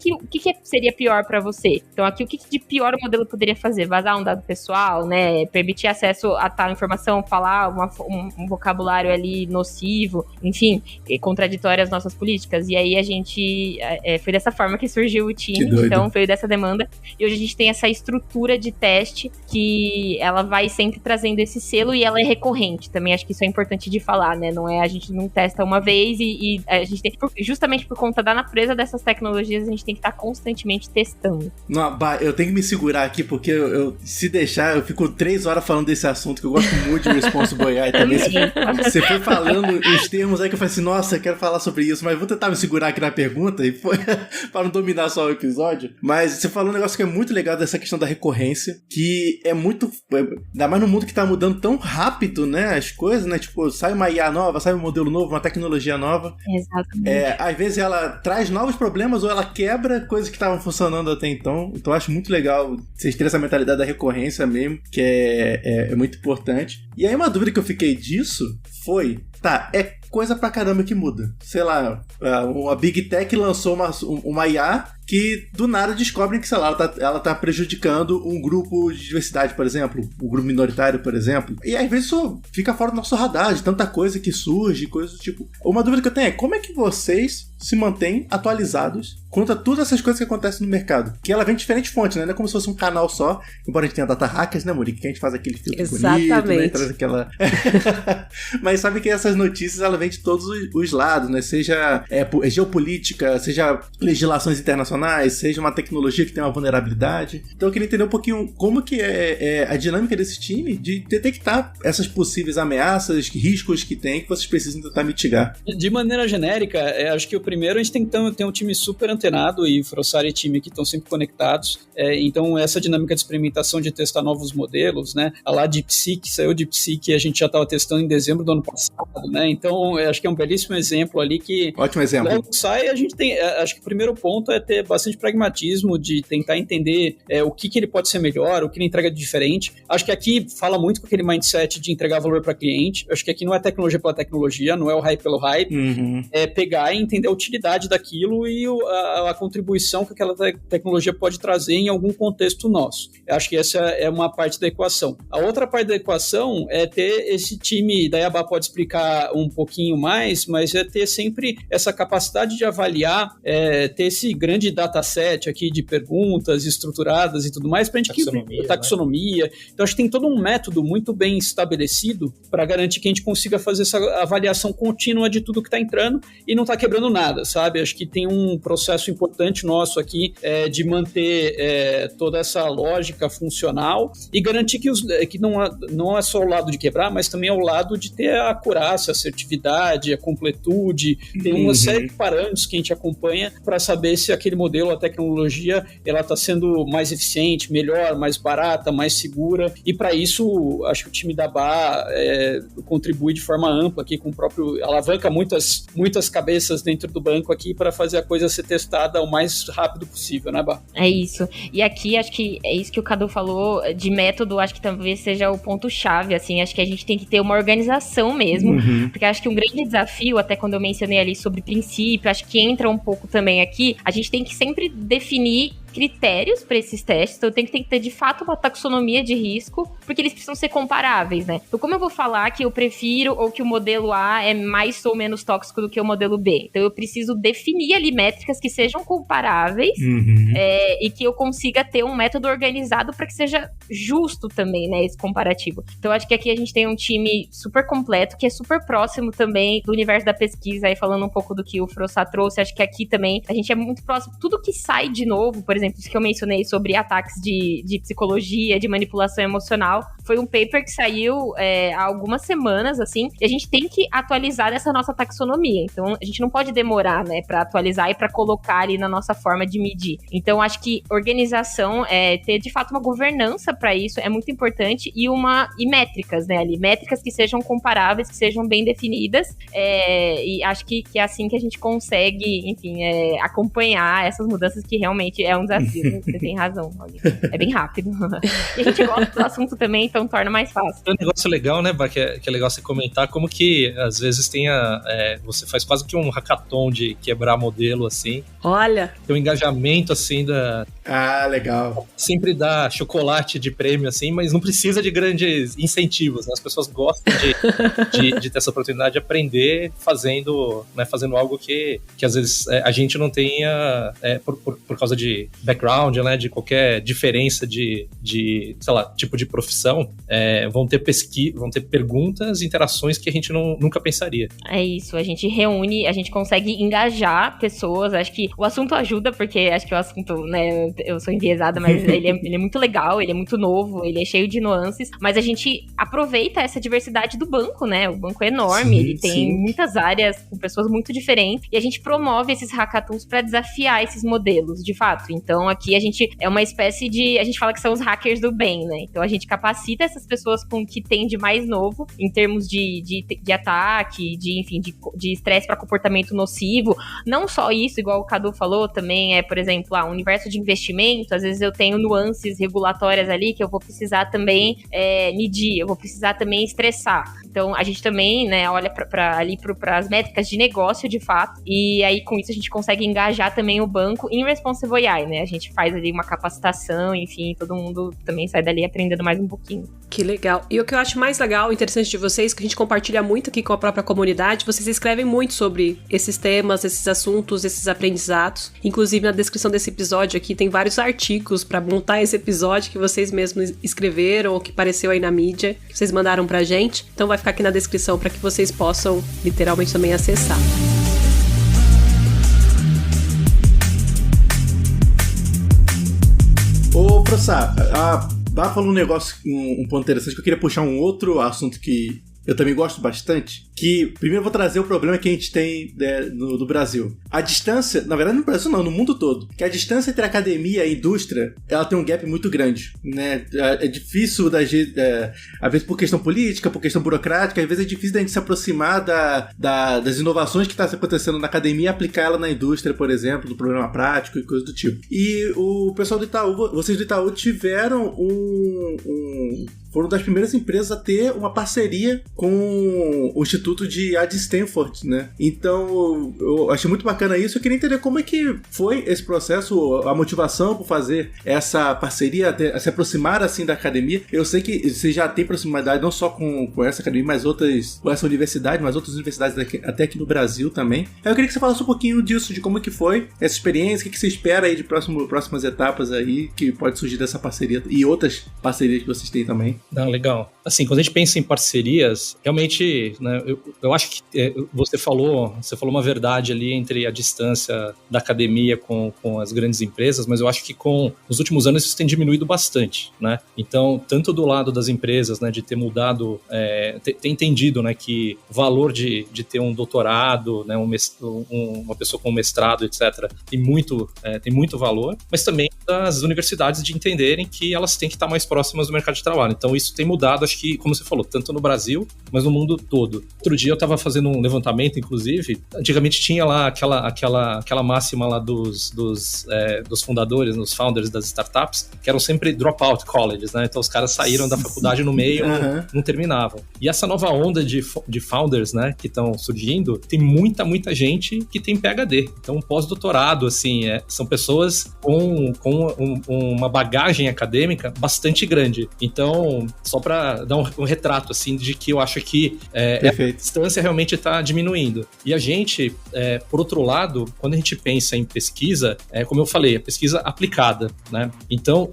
seria pior para você. Então, aqui, o que de pior o modelo poderia fazer? Vazar um dado pessoal, né, permitir acesso a tal informação, falar um vocabulário ali nocivo, enfim, contraditório às nossas políticas. E aí a gente, foi dessa forma que surgiu o time, então veio dessa demanda. E hoje a gente tem essa estrutura de teste que ela vai sempre trazendo esse selo, e ela é recorrente. Também acho que isso é importante de falar, né? Não é, a gente não testa uma vez e a gente tem, justamente por conta da natureza dessas tecnologias, a gente tem que estar constantemente testando. Não, eu tenho que me segurar aqui, porque se deixar, eu fico 3 horas falando desse assunto, que eu gosto muito de Responsible AI também. Você foi falando os termos aí que eu falei assim, nossa, eu quero falar sobre isso, mas vou tentar me segurar aqui na pergunta, e foi para não dominar só o episódio. Mas você falou um negócio que é muito legal dessa questão da recorrência, que é muito, ainda mais no mundo que tá mudando tão rápido, né, as coisas, né, tipo, sai uma IA nova, sai um modelo novo, uma tecnologia nova. Exatamente. Às vezes ela traz novos problemas ou ela quebra coisas que estavam funcionando até então. Então eu acho muito legal vocês terem essa mentalidade da recorrência mesmo, que é muito importante. E aí uma dúvida que eu fiquei disso foi, coisa pra caramba que muda. Sei lá, a Big Tech lançou uma IA que do nada descobrem que, sei lá, ela tá prejudicando um grupo de diversidade, por exemplo, um grupo minoritário, por exemplo. E às vezes isso fica fora do nosso radar, de tanta coisa que surge, coisas do tipo. Uma dúvida que eu tenho é, como é que vocês se mantêm atualizados quanto a todas essas coisas que acontecem no mercado. Que ela vem de diferentes fontes, né? Não é como se fosse um canal só, embora a gente tenha data hackers, né, Murique? Que a gente faz aquele filtro bonito, né? Traz aquela... Mas sabe que essas notícias, ela vem de todos os lados, né? Seja geopolítica, seja legislações internacionais, seja uma tecnologia que tem uma vulnerabilidade. Então eu queria entender um pouquinho como que é a dinâmica desse time de detectar essas possíveis ameaças, riscos que tem, que vocês precisam tentar mitigar. De maneira genérica, acho que o primeiro a gente tem que ter um time super antenado, e Frossari e time que estão sempre conectados. Então essa dinâmica de experimentação de testar novos modelos, né? A lá DeepSeek, saiu DeepSeek, a gente já estava testando em dezembro do ano passado, né? Então acho que é um belíssimo exemplo ali que... Ótimo exemplo. Logo sai, a gente tem... Acho que o primeiro ponto é ter bastante pragmatismo de tentar entender o que ele pode ser melhor, o que ele entrega de diferente. Acho que aqui fala muito com aquele mindset de entregar valor para cliente. Acho que aqui não é tecnologia pela tecnologia, não é o hype pelo hype. É pegar e entender a utilidade daquilo e a contribuição que aquela tecnologia pode trazer em algum contexto nosso. Eu acho que essa é uma parte da equação. A outra parte da equação é ter esse time, daí a Bá pode explicar um pouquinho mais, mas é ter sempre essa capacidade de avaliar, ter esse grande dataset aqui de perguntas estruturadas e tudo mais, para a gente taxonomia. Né? Então, acho que tem todo um método muito bem estabelecido para garantir que a gente consiga fazer essa avaliação contínua de tudo que está entrando e não está quebrando nada, sabe? Acho que tem um processo importante nosso aqui de manter toda essa lógica funcional e garantir que não é só o lado de quebrar, mas também é o lado de ter a acurácia, a assertividade, a completude. Tem uma série de parâmetros que a gente acompanha para saber se aquele modelo, a tecnologia, ela está sendo mais eficiente, melhor, mais barata, mais segura. E para isso, acho que o time da Bá contribui de forma ampla aqui com o próprio... alavanca muitas cabeças dentro do banco aqui para fazer a coisa ser testada o mais rápido possível, né, Bá? É isso. E aqui, acho que é isso que o Cadu falou de método, acho que talvez seja o ponto-chave, assim, acho que a gente tem que ter uma organização mesmo, porque acho que um grande desafio, até quando eu mencionei ali sobre princípio, acho que entra um pouco também aqui, a gente tem que sempre definir critérios para esses testes, então tem que ter de fato uma taxonomia de risco, porque eles precisam ser comparáveis, né? Então como eu vou falar que eu prefiro ou que o modelo A é mais ou menos tóxico do que o modelo B? Então eu preciso definir ali métricas que sejam comparáveis e que eu consiga ter um método organizado para que seja justo também, né, esse comparativo. Então acho que aqui a gente tem um time super completo, que é super próximo também do universo da pesquisa, aí falando um pouco do que o Frossá trouxe, acho que aqui também a gente é muito próximo, tudo que sai de novo, por exemplo, isso que eu mencionei sobre ataques de psicologia, de manipulação emocional, foi um paper que saiu há algumas semanas, assim, e a gente tem que atualizar essa nossa taxonomia. Então, a gente não pode demorar, né, para atualizar e para colocar ali na nossa forma de medir. Então, acho que organização, ter de fato uma governança para isso é muito importante e métricas, né, ali, métricas que sejam comparáveis, que sejam bem definidas, e acho que é assim que a gente consegue, enfim, acompanhar essas mudanças que realmente é um desafio. Você tem razão, Maurício. É bem rápido. E a gente gosta do assunto também, então torna mais fácil. É um negócio legal, né, Bá, que é legal você comentar como que às vezes tem você faz quase que um hackathon de quebrar modelo, assim. Olha! Tem um engajamento, assim, legal. Sempre dá chocolate de prêmio, assim, mas não precisa de grandes incentivos, né? As pessoas gostam de ter essa oportunidade de aprender fazendo algo que às vezes a gente não tenha por causa de background, né, de qualquer diferença de sei lá, tipo de profissão, vão ter perguntas, interações que a gente nunca pensaria. É isso, a gente reúne, a gente consegue engajar pessoas, acho que o assunto ajuda, porque acho que o assunto, né, eu sou enviesada, mas ele é muito legal, ele é muito novo, ele é cheio de nuances, mas a gente aproveita essa diversidade do banco, né, o banco é enorme, ele tem muitas áreas com pessoas muito diferentes, e a gente promove esses hackathons para desafiar esses modelos, de fato. Então aqui a gente é uma espécie de, a gente fala que são os hackers do bem, né, então a gente capacita essas pessoas com o que tem de mais novo, em termos de ataque, de estresse para comportamento nocivo, não só isso, igual o Cadu falou, também por exemplo, o universo de investimento, às vezes eu tenho nuances regulatórias ali que eu vou precisar também medir, eu vou precisar também estressar. Então, a gente também, né, olha para as métricas de negócio, de fato, e aí com isso a gente consegue engajar também o banco em Responsible AI, né? A gente faz ali uma capacitação, enfim, todo mundo também sai dali aprendendo mais um pouquinho. Que legal. E o que eu acho mais legal, interessante de vocês, que a gente compartilha muito aqui com a própria comunidade, vocês escrevem muito sobre esses temas, esses assuntos, esses aprendizados. Inclusive, na descrição desse episódio aqui tem vários artigos para montar esse episódio que vocês mesmos escreveram ou que apareceu aí na mídia, que vocês mandaram pra gente. Então vai ficar aqui na descrição para que vocês possam literalmente também acessar. Ô, Frossá, a Bá falou um ponto interessante que eu queria puxar um outro assunto que eu também gosto bastante, que primeiro eu vou trazer o problema que a gente tem no Brasil. A distância, na verdade no Brasil não, no mundo todo, que a distância entre a academia e a indústria, ela tem um gap muito grande, né? É difícil, às vezes por questão política, por questão burocrática, às vezes é difícil da gente se aproximar das inovações que estão acontecendo na academia e aplicar ela na indústria, por exemplo, do problema prático e coisa do tipo. E o pessoal do Itaú, vocês do Itaú tiveram foram das primeiras empresas a ter uma parceria com o Instituto de IA de Stanford, né? Então, eu achei muito bacana isso. Eu queria entender como é que foi esse processo, a motivação por fazer essa parceria, a se aproximar assim da academia. Eu sei que você já tem proximidade não só com essa academia, mas com essa universidade, mas outras universidades até aqui no Brasil também. Eu queria que você falasse um pouquinho disso, de como é que foi essa experiência, o que você espera aí de próximas etapas aí, que pode surgir dessa parceria e outras parcerias que vocês têm também. Não, legal. Assim, quando a gente pensa em parcerias, realmente, né, eu acho que você falou uma verdade ali entre a distância da academia com as grandes empresas, mas eu acho que nos últimos anos isso tem diminuído bastante, né? Então, tanto do lado das empresas, né, de ter mudado, ter entendido, né, que o valor de ter um doutorado, né, uma pessoa com mestrado, etc., tem muito valor, mas também das universidades de entenderem que elas têm que estar mais próximas do mercado de trabalho. Então, isso tem mudado, acho que, como você falou, tanto no Brasil, mas no mundo todo. Outro dia eu estava fazendo um levantamento, inclusive, antigamente tinha lá aquela máxima lá dos fundadores, dos founders das startups, que eram sempre dropout colleges, né? Então os caras saíram da faculdade no meio, não terminavam. E essa nova onda de founders, né, que estão surgindo, tem muita gente que tem PhD. Então, pós-doutorado, assim, são pessoas com uma bagagem acadêmica bastante grande. Então, só para dar um retrato, assim, de que eu acho que a distância realmente está diminuindo. E a gente, por outro lado, quando a gente pensa em pesquisa, como eu falei, a pesquisa aplicada, né? Então,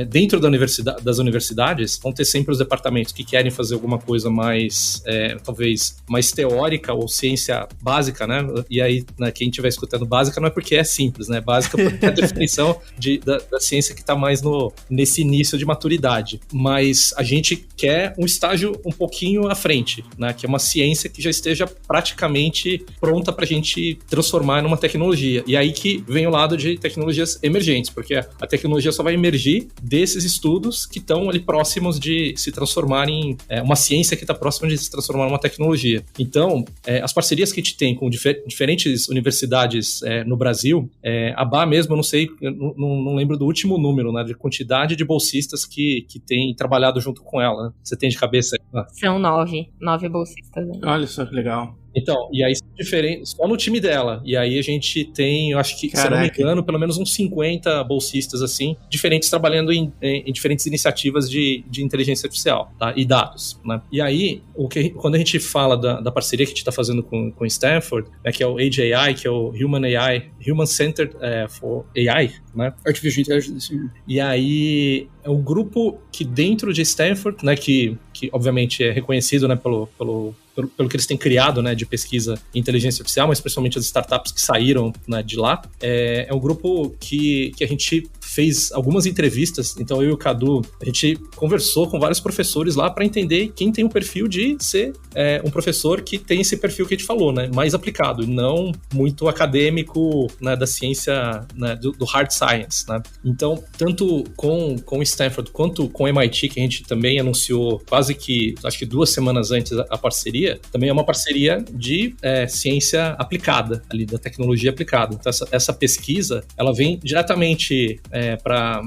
dentro das universidades, vão ter sempre os departamentos que querem fazer alguma coisa mais, talvez, mais teórica ou ciência básica, né? E aí, né, quem estiver escutando básica não é porque é simples, né? Básica porque é a definição da ciência que está mais nesse início de maturidade. Mas a gente quer um estágio um pouquinho à frente, né? Que é uma ciência que já esteja praticamente pronta para a gente transformar numa tecnologia. E aí que vem o lado de tecnologias emergentes, porque a tecnologia só vai emergir desses estudos que estão ali próximos de se transformar em uma ciência que está próxima de se transformar numa tecnologia. Então, as parcerias que a gente tem com diferentes universidades no Brasil, a BA mesmo, eu não sei, não lembro do último número, né, de quantidade de bolsistas que tem trabalhado junto com ela. Né? Você tem de cabeça aí? São 9 bolsistas. Né? Olha só que legal. Então, e aí só no time dela. E aí a gente tem, eu acho que, se eu não me engano, pelo menos uns 50 bolsistas, assim, diferentes, trabalhando em diferentes iniciativas de inteligência artificial, tá? E dados, né? E aí, quando a gente fala da parceria que a gente está fazendo com Stanford, né, que é o Age AI, que é o Human Centered for AI, né? Artificial Intelligence. E aí, é um grupo que dentro de Stanford, né, que obviamente é reconhecido, né, pelo que eles têm criado, né, de pesquisa em inteligência artificial, mas principalmente as startups que saíram, né, de lá. É um grupo que a gente fez algumas entrevistas, então eu e o Cadu, a gente conversou com vários professores lá para entender quem tem o perfil de ser um professor que tem esse perfil que a gente falou, né, mais aplicado, e não muito acadêmico, né, da ciência, né, do hard science, né. Então, tanto com Stanford quanto com o MIT, que a gente também anunciou quase que, acho que 2 semanas antes a parceria, também é uma parceria de ciência aplicada, ali, da tecnologia aplicada. Então, essa pesquisa, ela vem diretamente para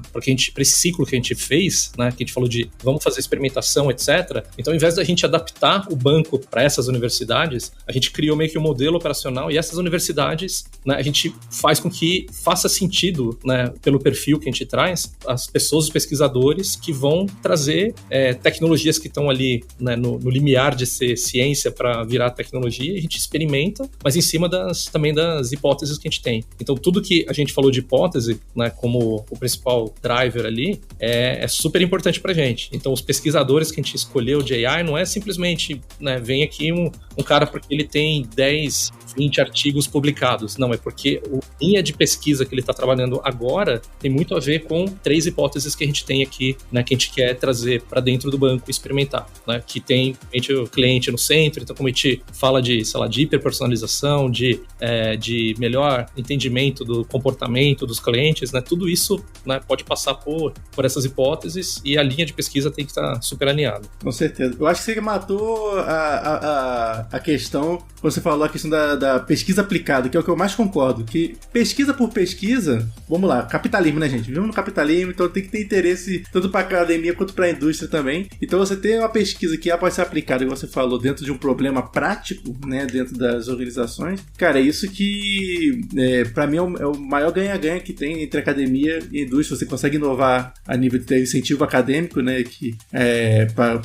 esse ciclo que a gente fez, né, que a gente falou de vamos fazer experimentação, etc. Então, ao invés da gente adaptar o banco para essas universidades, a gente criou meio que um modelo operacional e essas universidades, né, a gente faz com que faça sentido, né, pelo perfil que a gente traz, as pessoas, os pesquisadores que vão trazer tecnologias que estão ali, né, no limiar de ser ciência para virar tecnologia, a gente experimenta, mas em cima também das hipóteses que a gente tem. Então, tudo que a gente falou de hipótese, né, como o principal driver ali, é super importante para a gente. Então, os pesquisadores que a gente escolheu de AI não é simplesmente, né, vem aqui um cara porque ele tem 10, 20 artigos publicados. Não, é porque a linha de pesquisa que ele está trabalhando agora tem muito a ver com 3 hipóteses que a gente tem aqui, né, que a gente quer trazer para dentro do banco e experimentar, né, que tem o cliente no centro. Então, como a gente fala de, sei lá, de hiperpersonalização, de melhor entendimento do comportamento dos clientes, né, tudo isso, né, pode passar por essas hipóteses e a linha de pesquisa tem que estar super alinhada. Com certeza. Eu acho que você matou a questão, você falou a questão da pesquisa aplicada, que é o que eu mais concordo, que pesquisa por pesquisa, vamos lá, capitalismo, né, gente? Vivemos no capitalismo, então tem que ter interesse tanto para a academia quanto para a indústria também. Então você tem uma pesquisa que pode ser aplicada, como você falou, dentro de um problema prático, né, dentro das organizações. Cara, é isso que para mim é o maior ganha-ganha que tem entre academia e indústria. Você consegue inovar a nível de incentivo acadêmico, né, que para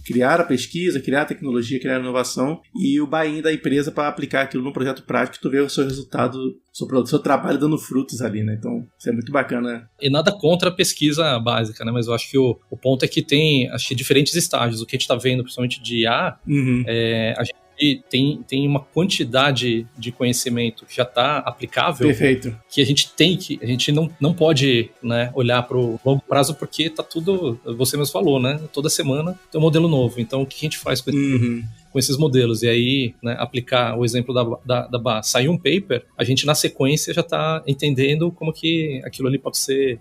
criar a pesquisa, criar a tecnologia, criar a inovação, e o buy-in da empresa para aplicar aquilo num projeto prático e tu vê o seu resultado, o seu trabalho dando frutos ali, né? Então, isso é muito bacana. E nada contra a pesquisa básica, né? Mas eu acho que o ponto é que tem, acho que, diferentes estágios. O que a gente está vendo, principalmente de IA, a gente tem uma quantidade de conhecimento que já está aplicável. Perfeito. Que a gente não pode, né, olhar para o longo prazo, porque tá tudo, você mesmo falou, né? Toda semana tem um modelo novo. Então, o que a gente faz com esses modelos? E aí, né, aplicar o exemplo da BA, sair um paper, a gente na sequência já está entendendo como que aquilo ali pode ser,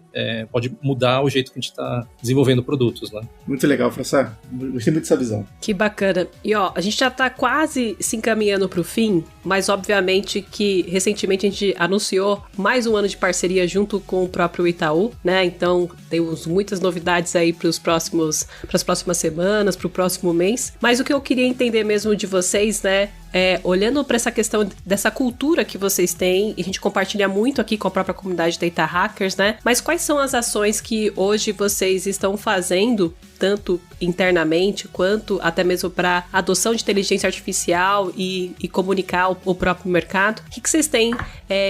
pode mudar o jeito que a gente está desenvolvendo produtos, né? Muito legal, François. Gostei muito dessa visão. Que bacana. E ó, a gente já está quase se encaminhando para o fim, mas obviamente que recentemente a gente anunciou mais um ano de parceria junto com o próprio Itaú, né? Então temos muitas novidades aí para as próximas semanas, para o próximo mês. Mas o que eu queria entender mesmo de vocês, né, olhando para essa questão dessa cultura que vocês têm, e a gente compartilha muito aqui com a própria comunidade Data Hackers, né? Mas quais são as ações que hoje vocês estão fazendo, tanto internamente quanto até mesmo para adoção de inteligência artificial e comunicar o próprio mercado? O que vocês têm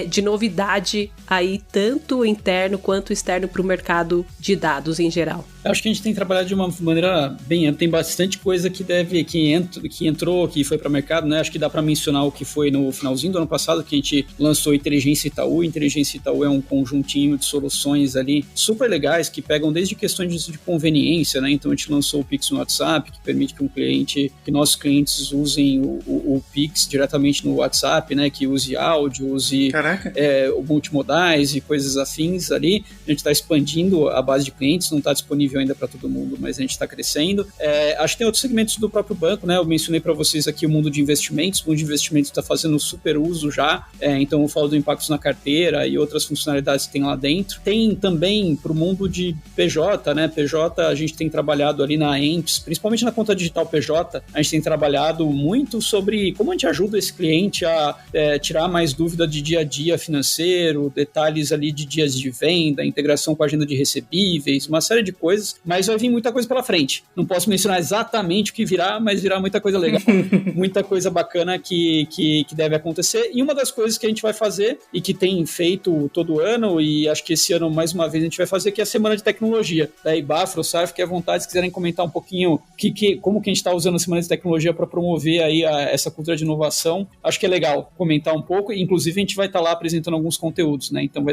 de novidade aí, tanto interno quanto externo, para o mercado de dados em geral? Eu acho que a gente tem trabalhado de uma maneira bem ampla. Tem bastante coisa que entrou, que foi para o mercado, né? Acho que dá para mencionar o que foi no finalzinho do ano passado, que a gente lançou Inteligência Itaú. Inteligência Itaú é um conjuntinho de soluções ali super legais, que pegam desde questões de conveniência, né? Então a gente lançou o Pix no WhatsApp, que permite que nossos clientes usem o Pix diretamente no WhatsApp, né? Que use áudio, use multimodais e coisas afins ali. A gente está expandindo a base de clientes, não está disponível ainda para todo mundo, mas a gente está crescendo. Acho que tem outros segmentos do próprio banco, né? Eu mencionei para vocês aqui o mundo de investimentos. O mundo de investimentos está fazendo super uso já, então eu falo do impacto na carteira e outras funcionalidades que tem lá dentro. Tem também para o mundo de PJ, né? PJ, a gente tem trabalhado ali na ENPS, principalmente na conta digital PJ, a gente tem trabalhado muito sobre como a gente ajuda esse cliente a tirar mais dúvida de dia a dia financeiro, detalhes ali de dias de venda, integração com a agenda de recebíveis, uma série de coisas, mas vai vir muita coisa pela frente. Não posso mencionar exatamente o que virá, mas virá muita coisa legal, muita coisa bacana que deve acontecer. E uma das coisas que a gente vai fazer e que tem feito todo ano, e acho que esse ano mais uma vez a gente vai fazer, que é a Semana de Tecnologia. Daí, François, fiquem à vontade se quiserem comentar um pouquinho como que a gente está usando a Semana de Tecnologia para promover aí essa cultura de inovação. Acho que é legal comentar um pouco, e inclusive a gente vai estar lá apresentando alguns conteúdos, né? Então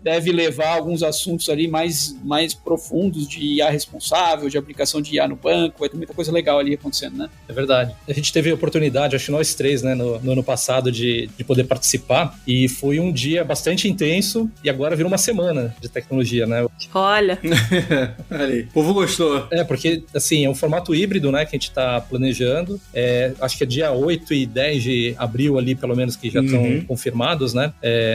deve levar alguns assuntos ali mais profundos de IA responsável, de aplicação de IA no banco, vai ter muita coisa legal ali acontecendo, né? É verdade. A gente teve a oportunidade, acho que nós três, né, no ano passado, de poder participar, e foi um dia bastante intenso, e agora virou uma semana de tecnologia, né? Olha. Olha aí, o povo gostou. Porque, assim, é um formato híbrido, né, que a gente tá planejando. Acho que é dia 8 e 10 de abril ali, pelo menos, que já estão confirmados, né?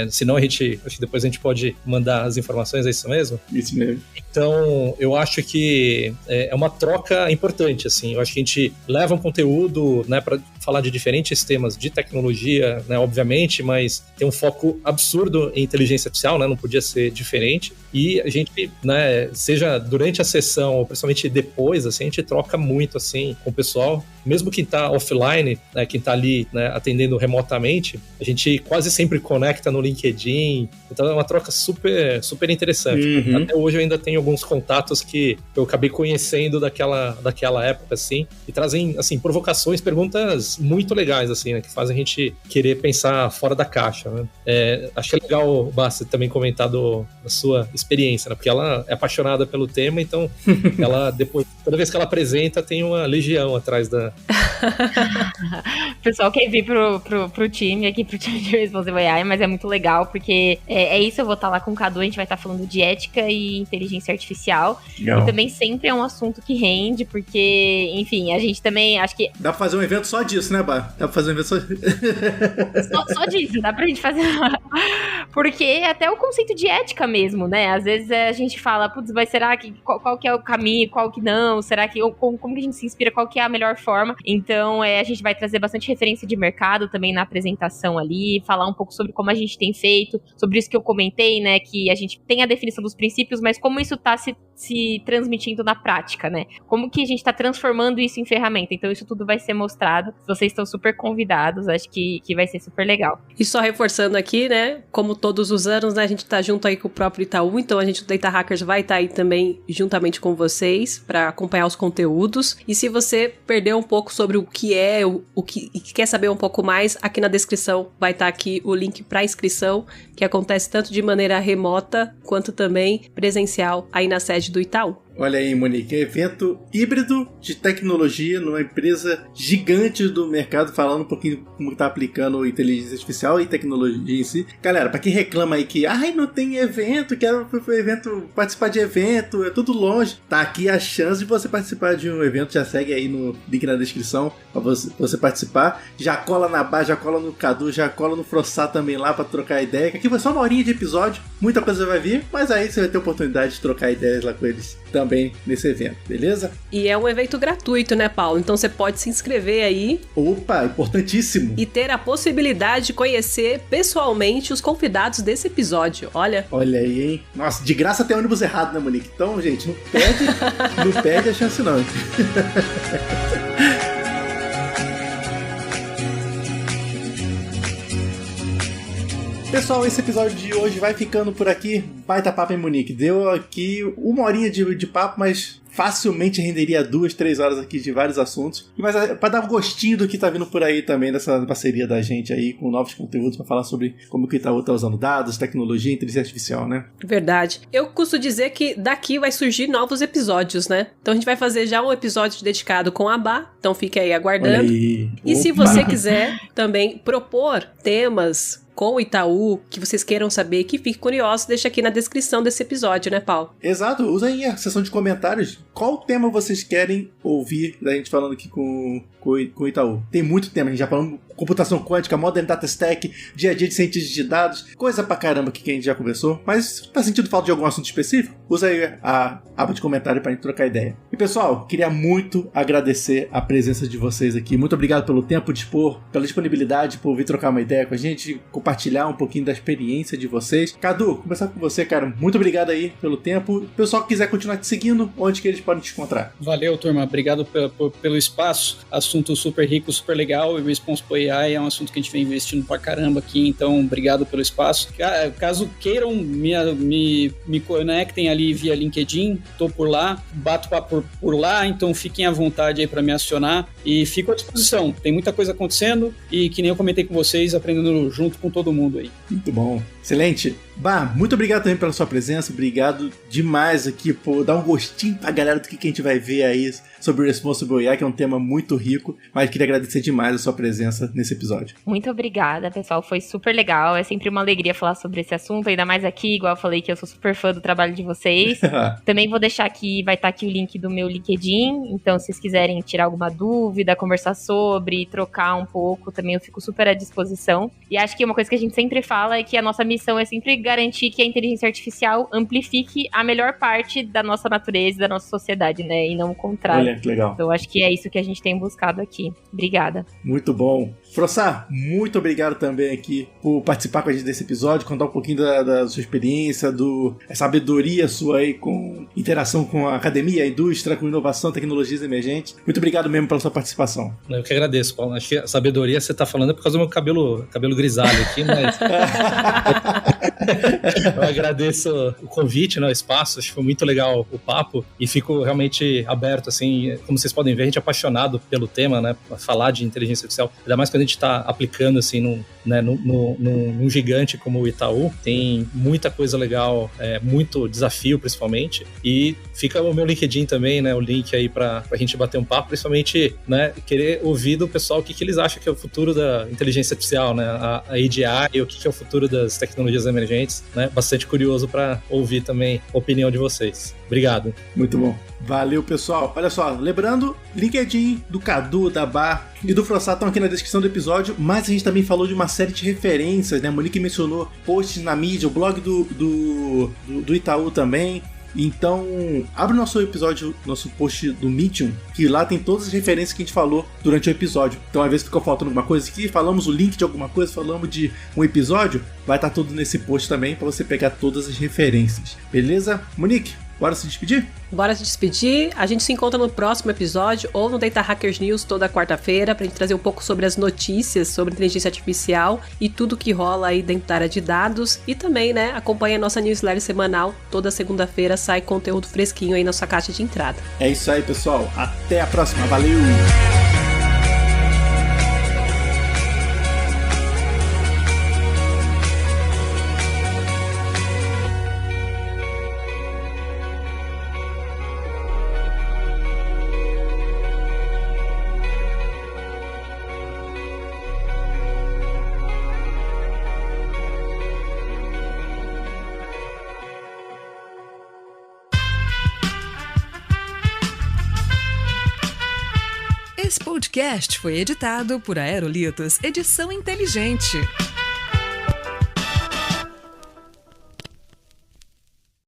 Senão acho que depois a gente pode mandar as informações, é isso mesmo? Isso mesmo. Então, eu acho que é uma troca importante, assim. Eu acho que a gente leva um conteúdo, né, para falar de diferentes temas de tecnologia, né, obviamente, mas tem um foco absurdo em inteligência artificial, né, não podia ser diferente. E a gente, né, seja durante a sessão ou principalmente depois, assim, a gente troca muito, assim, com o pessoal. Mesmo quem tá offline, né, quem tá ali, né, atendendo remotamente, a gente quase sempre conecta no LinkedIn. Então é uma troca super, super interessante. Até hoje eu ainda tenho alguns contatos que eu acabei conhecendo daquela época, assim, e trazem, assim, provocações, perguntas muito legais, assim, né, que fazem a gente querer pensar fora da caixa, né? Acho que é legal, Basta, também comentar da sua experiência, né, porque ela é apaixonada pelo tema, então ela depois, toda vez que ela apresenta, tem uma legião atrás da... O pessoal quer vir pro time aqui, pro time de Responsible AI, mas é muito legal, porque é isso, eu vou estar lá com o Cadu, a gente vai estar falando de ética e inteligência artificial. Legal. E também sempre é um assunto que rende, porque, enfim, a gente também, acho que... Dá pra fazer um evento só disso, né, Bar? Dá pra fazer um evento só disso, dá pra gente fazer... Porque até o conceito de ética mesmo, né? Às vezes a gente fala, putz, mas será que... Qual que é o caminho, qual que não? Será que... Como que a gente se inspira? Qual que é a melhor forma? Então, a gente vai trazer bastante referência de mercado também na apresentação ali, falar um pouco sobre como a gente tem feito, sobre isso que eu comentei, né, que a gente tem a definição dos princípios, mas como isso tá se transmitindo na prática, né? Como que a gente tá transformando isso em ferramenta? Então, isso tudo vai ser mostrado. Vocês estão super convidados, acho que vai ser super legal. E só reforçando aqui, né, como todos os anos, né, a gente tá junto aí com o próprio Itaú, então a gente do Data Hackers vai estar aí também juntamente com vocês para acompanhar os conteúdos. E se você perdeu um pouco sobre o que é, o que quer saber um pouco mais, aqui na descrição vai estar aqui o link para inscrição, que acontece tanto de maneira remota quanto também presencial aí na sede do Itaú. Olha aí, Monique, evento híbrido de tecnologia numa empresa gigante do mercado, falando um pouquinho como está aplicando inteligência artificial e tecnologia em si. Galera, para quem reclama aí que não tem evento, quero participar de evento, é tudo longe, tá aqui a chance de você participar de um evento, já segue aí no link na descrição para você participar, já cola na Bar, já cola no Cadu, já cola no Frossá também lá para trocar ideia, que aqui vai só uma horinha de episódio, muita coisa vai vir, mas aí você vai ter oportunidade de trocar ideias lá com eles também nesse evento, beleza? E é um evento gratuito, né, Paulo? Então você pode se inscrever aí. Opa, importantíssimo! E ter a possibilidade de conhecer pessoalmente os convidados desse episódio, olha. Olha aí, hein? Nossa, de graça tem ônibus errado, né, Monique? Então, gente, não perde a chance não. Pessoal, esse episódio de hoje vai ficando por aqui. Baita papo, hein, Monique? Deu aqui uma horinha de papo, mas facilmente renderia 2-3 horas aqui de vários assuntos. Mas para dar um gostinho do que tá vindo por aí também, dessa parceria da gente aí, com novos conteúdos para falar sobre como que o Itaú tá usando dados, tecnologia e inteligência artificial, né? Verdade. Eu costumo dizer que daqui vai surgir novos episódios, né? Então a gente vai fazer já um episódio dedicado com a Bá, então fique aí aguardando. Aí. E se você quiser também propor temas com o Itaú, que vocês queiram saber, que fique curioso, deixa aqui na descrição desse episódio, né, Paulo? Exato, usa aí a seção de comentários. Qual tema vocês querem ouvir da gente falando aqui com o Itaú? Tem muito tema, a gente já falou computação quântica, Modern Data Stack, dia a dia de cientistas de dados, coisa pra caramba que a gente já conversou, mas faz sentido falar de algum assunto específico? Usa aí a aba de comentário pra gente trocar ideia. E pessoal, queria muito agradecer a presença de vocês aqui, muito obrigado pelo tempo de expor, pela disponibilidade, por vir trocar uma ideia com a gente, compartilhar um pouquinho da experiência de vocês. Cadu, começar com você, cara, muito obrigado aí pelo tempo. O pessoal que quiser continuar te seguindo, onde que eles podem te encontrar? Valeu, turma, obrigado pelo espaço, assunto super rico, super legal, e o Responsible AI é um assunto que a gente vem investindo pra caramba aqui, então obrigado pelo espaço. Caso queiram, me conectem ali via LinkedIn, tô por lá, bato papo por lá, então fiquem à vontade aí pra me acionar e fico à disposição. Tem muita coisa acontecendo e, que nem eu comentei com vocês, aprendendo junto com todo mundo aí. Muito bom. Excelente. Bah, muito obrigado também pela sua presença, obrigado demais aqui por dar um gostinho pra galera do que a gente vai ver aí sobre o Responsible AI, que é um tema muito rico, mas queria agradecer demais a sua presença nesse episódio. Muito obrigada, pessoal, foi super legal, é sempre uma alegria falar sobre esse assunto, ainda mais aqui, igual eu falei que eu sou super fã do trabalho de vocês. Também vou deixar aqui, vai estar aqui o link do meu LinkedIn, então se vocês quiserem tirar alguma dúvida, conversar sobre, trocar um pouco, também eu fico super à disposição. E acho que uma coisa que a gente sempre fala é que a nossa missão é sempre garantir que a inteligência artificial amplifique a melhor parte da nossa natureza, da nossa sociedade, né, e não o contrário. Olha, que legal. Então acho que é isso que a gente tem buscado aqui. Obrigada. Muito bom. Frossá, muito obrigado também aqui por participar com a gente desse episódio, contar um pouquinho da sua experiência, da sabedoria sua aí com interação com a academia, a indústria, com inovação, tecnologias emergentes. Muito obrigado mesmo pela sua participação. Eu que agradeço, Paulo. Acho que a sabedoria você tá falando é por causa do meu cabelo grisalho aqui, mas eu agradeço o convite, né, o espaço, acho que foi muito legal o papo e fico realmente aberto, assim, como vocês podem ver, a gente é apaixonado pelo tema, né, falar de inteligência artificial, ainda mais quando a gente está aplicando, assim, num gigante como o Itaú, tem muita coisa legal, muito desafio, principalmente, e fica o meu LinkedIn também, né, o link aí pra gente bater um papo, principalmente, né, querer ouvir do pessoal o que eles acham que é o futuro da inteligência artificial, né, a AGI, e o que é o futuro das tecnologias emergentes, né, bastante curioso para ouvir também a opinião de vocês. Obrigado. Muito bom. Valeu, pessoal. Olha só, lembrando, LinkedIn do Cadu, da Bar e do Frossá estão aqui na descrição do episódio, mas a gente também falou de uma série de referências, né? A Monique mencionou posts na mídia, o blog do Itaú também. Então, abre o nosso episódio, nosso post do Medium, que lá tem todas as referências que a gente falou durante o episódio. Então, às vezes ficou faltando alguma coisa aqui, falamos o link de alguma coisa, falamos de um episódio, vai estar tudo nesse post também para você pegar todas as referências. Beleza? Monique, bora se despedir? Bora se despedir. A gente se encontra no próximo episódio ou no Data Hackers News toda quarta-feira pra gente trazer um pouco sobre as notícias sobre inteligência artificial e tudo que rola aí dentro da área de dados. E também, né, acompanha a nossa newsletter semanal. Toda segunda-feira sai conteúdo fresquinho aí na sua caixa de entrada. É isso aí, pessoal. Até a próxima. Valeu! Esse podcast foi editado por Aerolitos Edição Inteligente.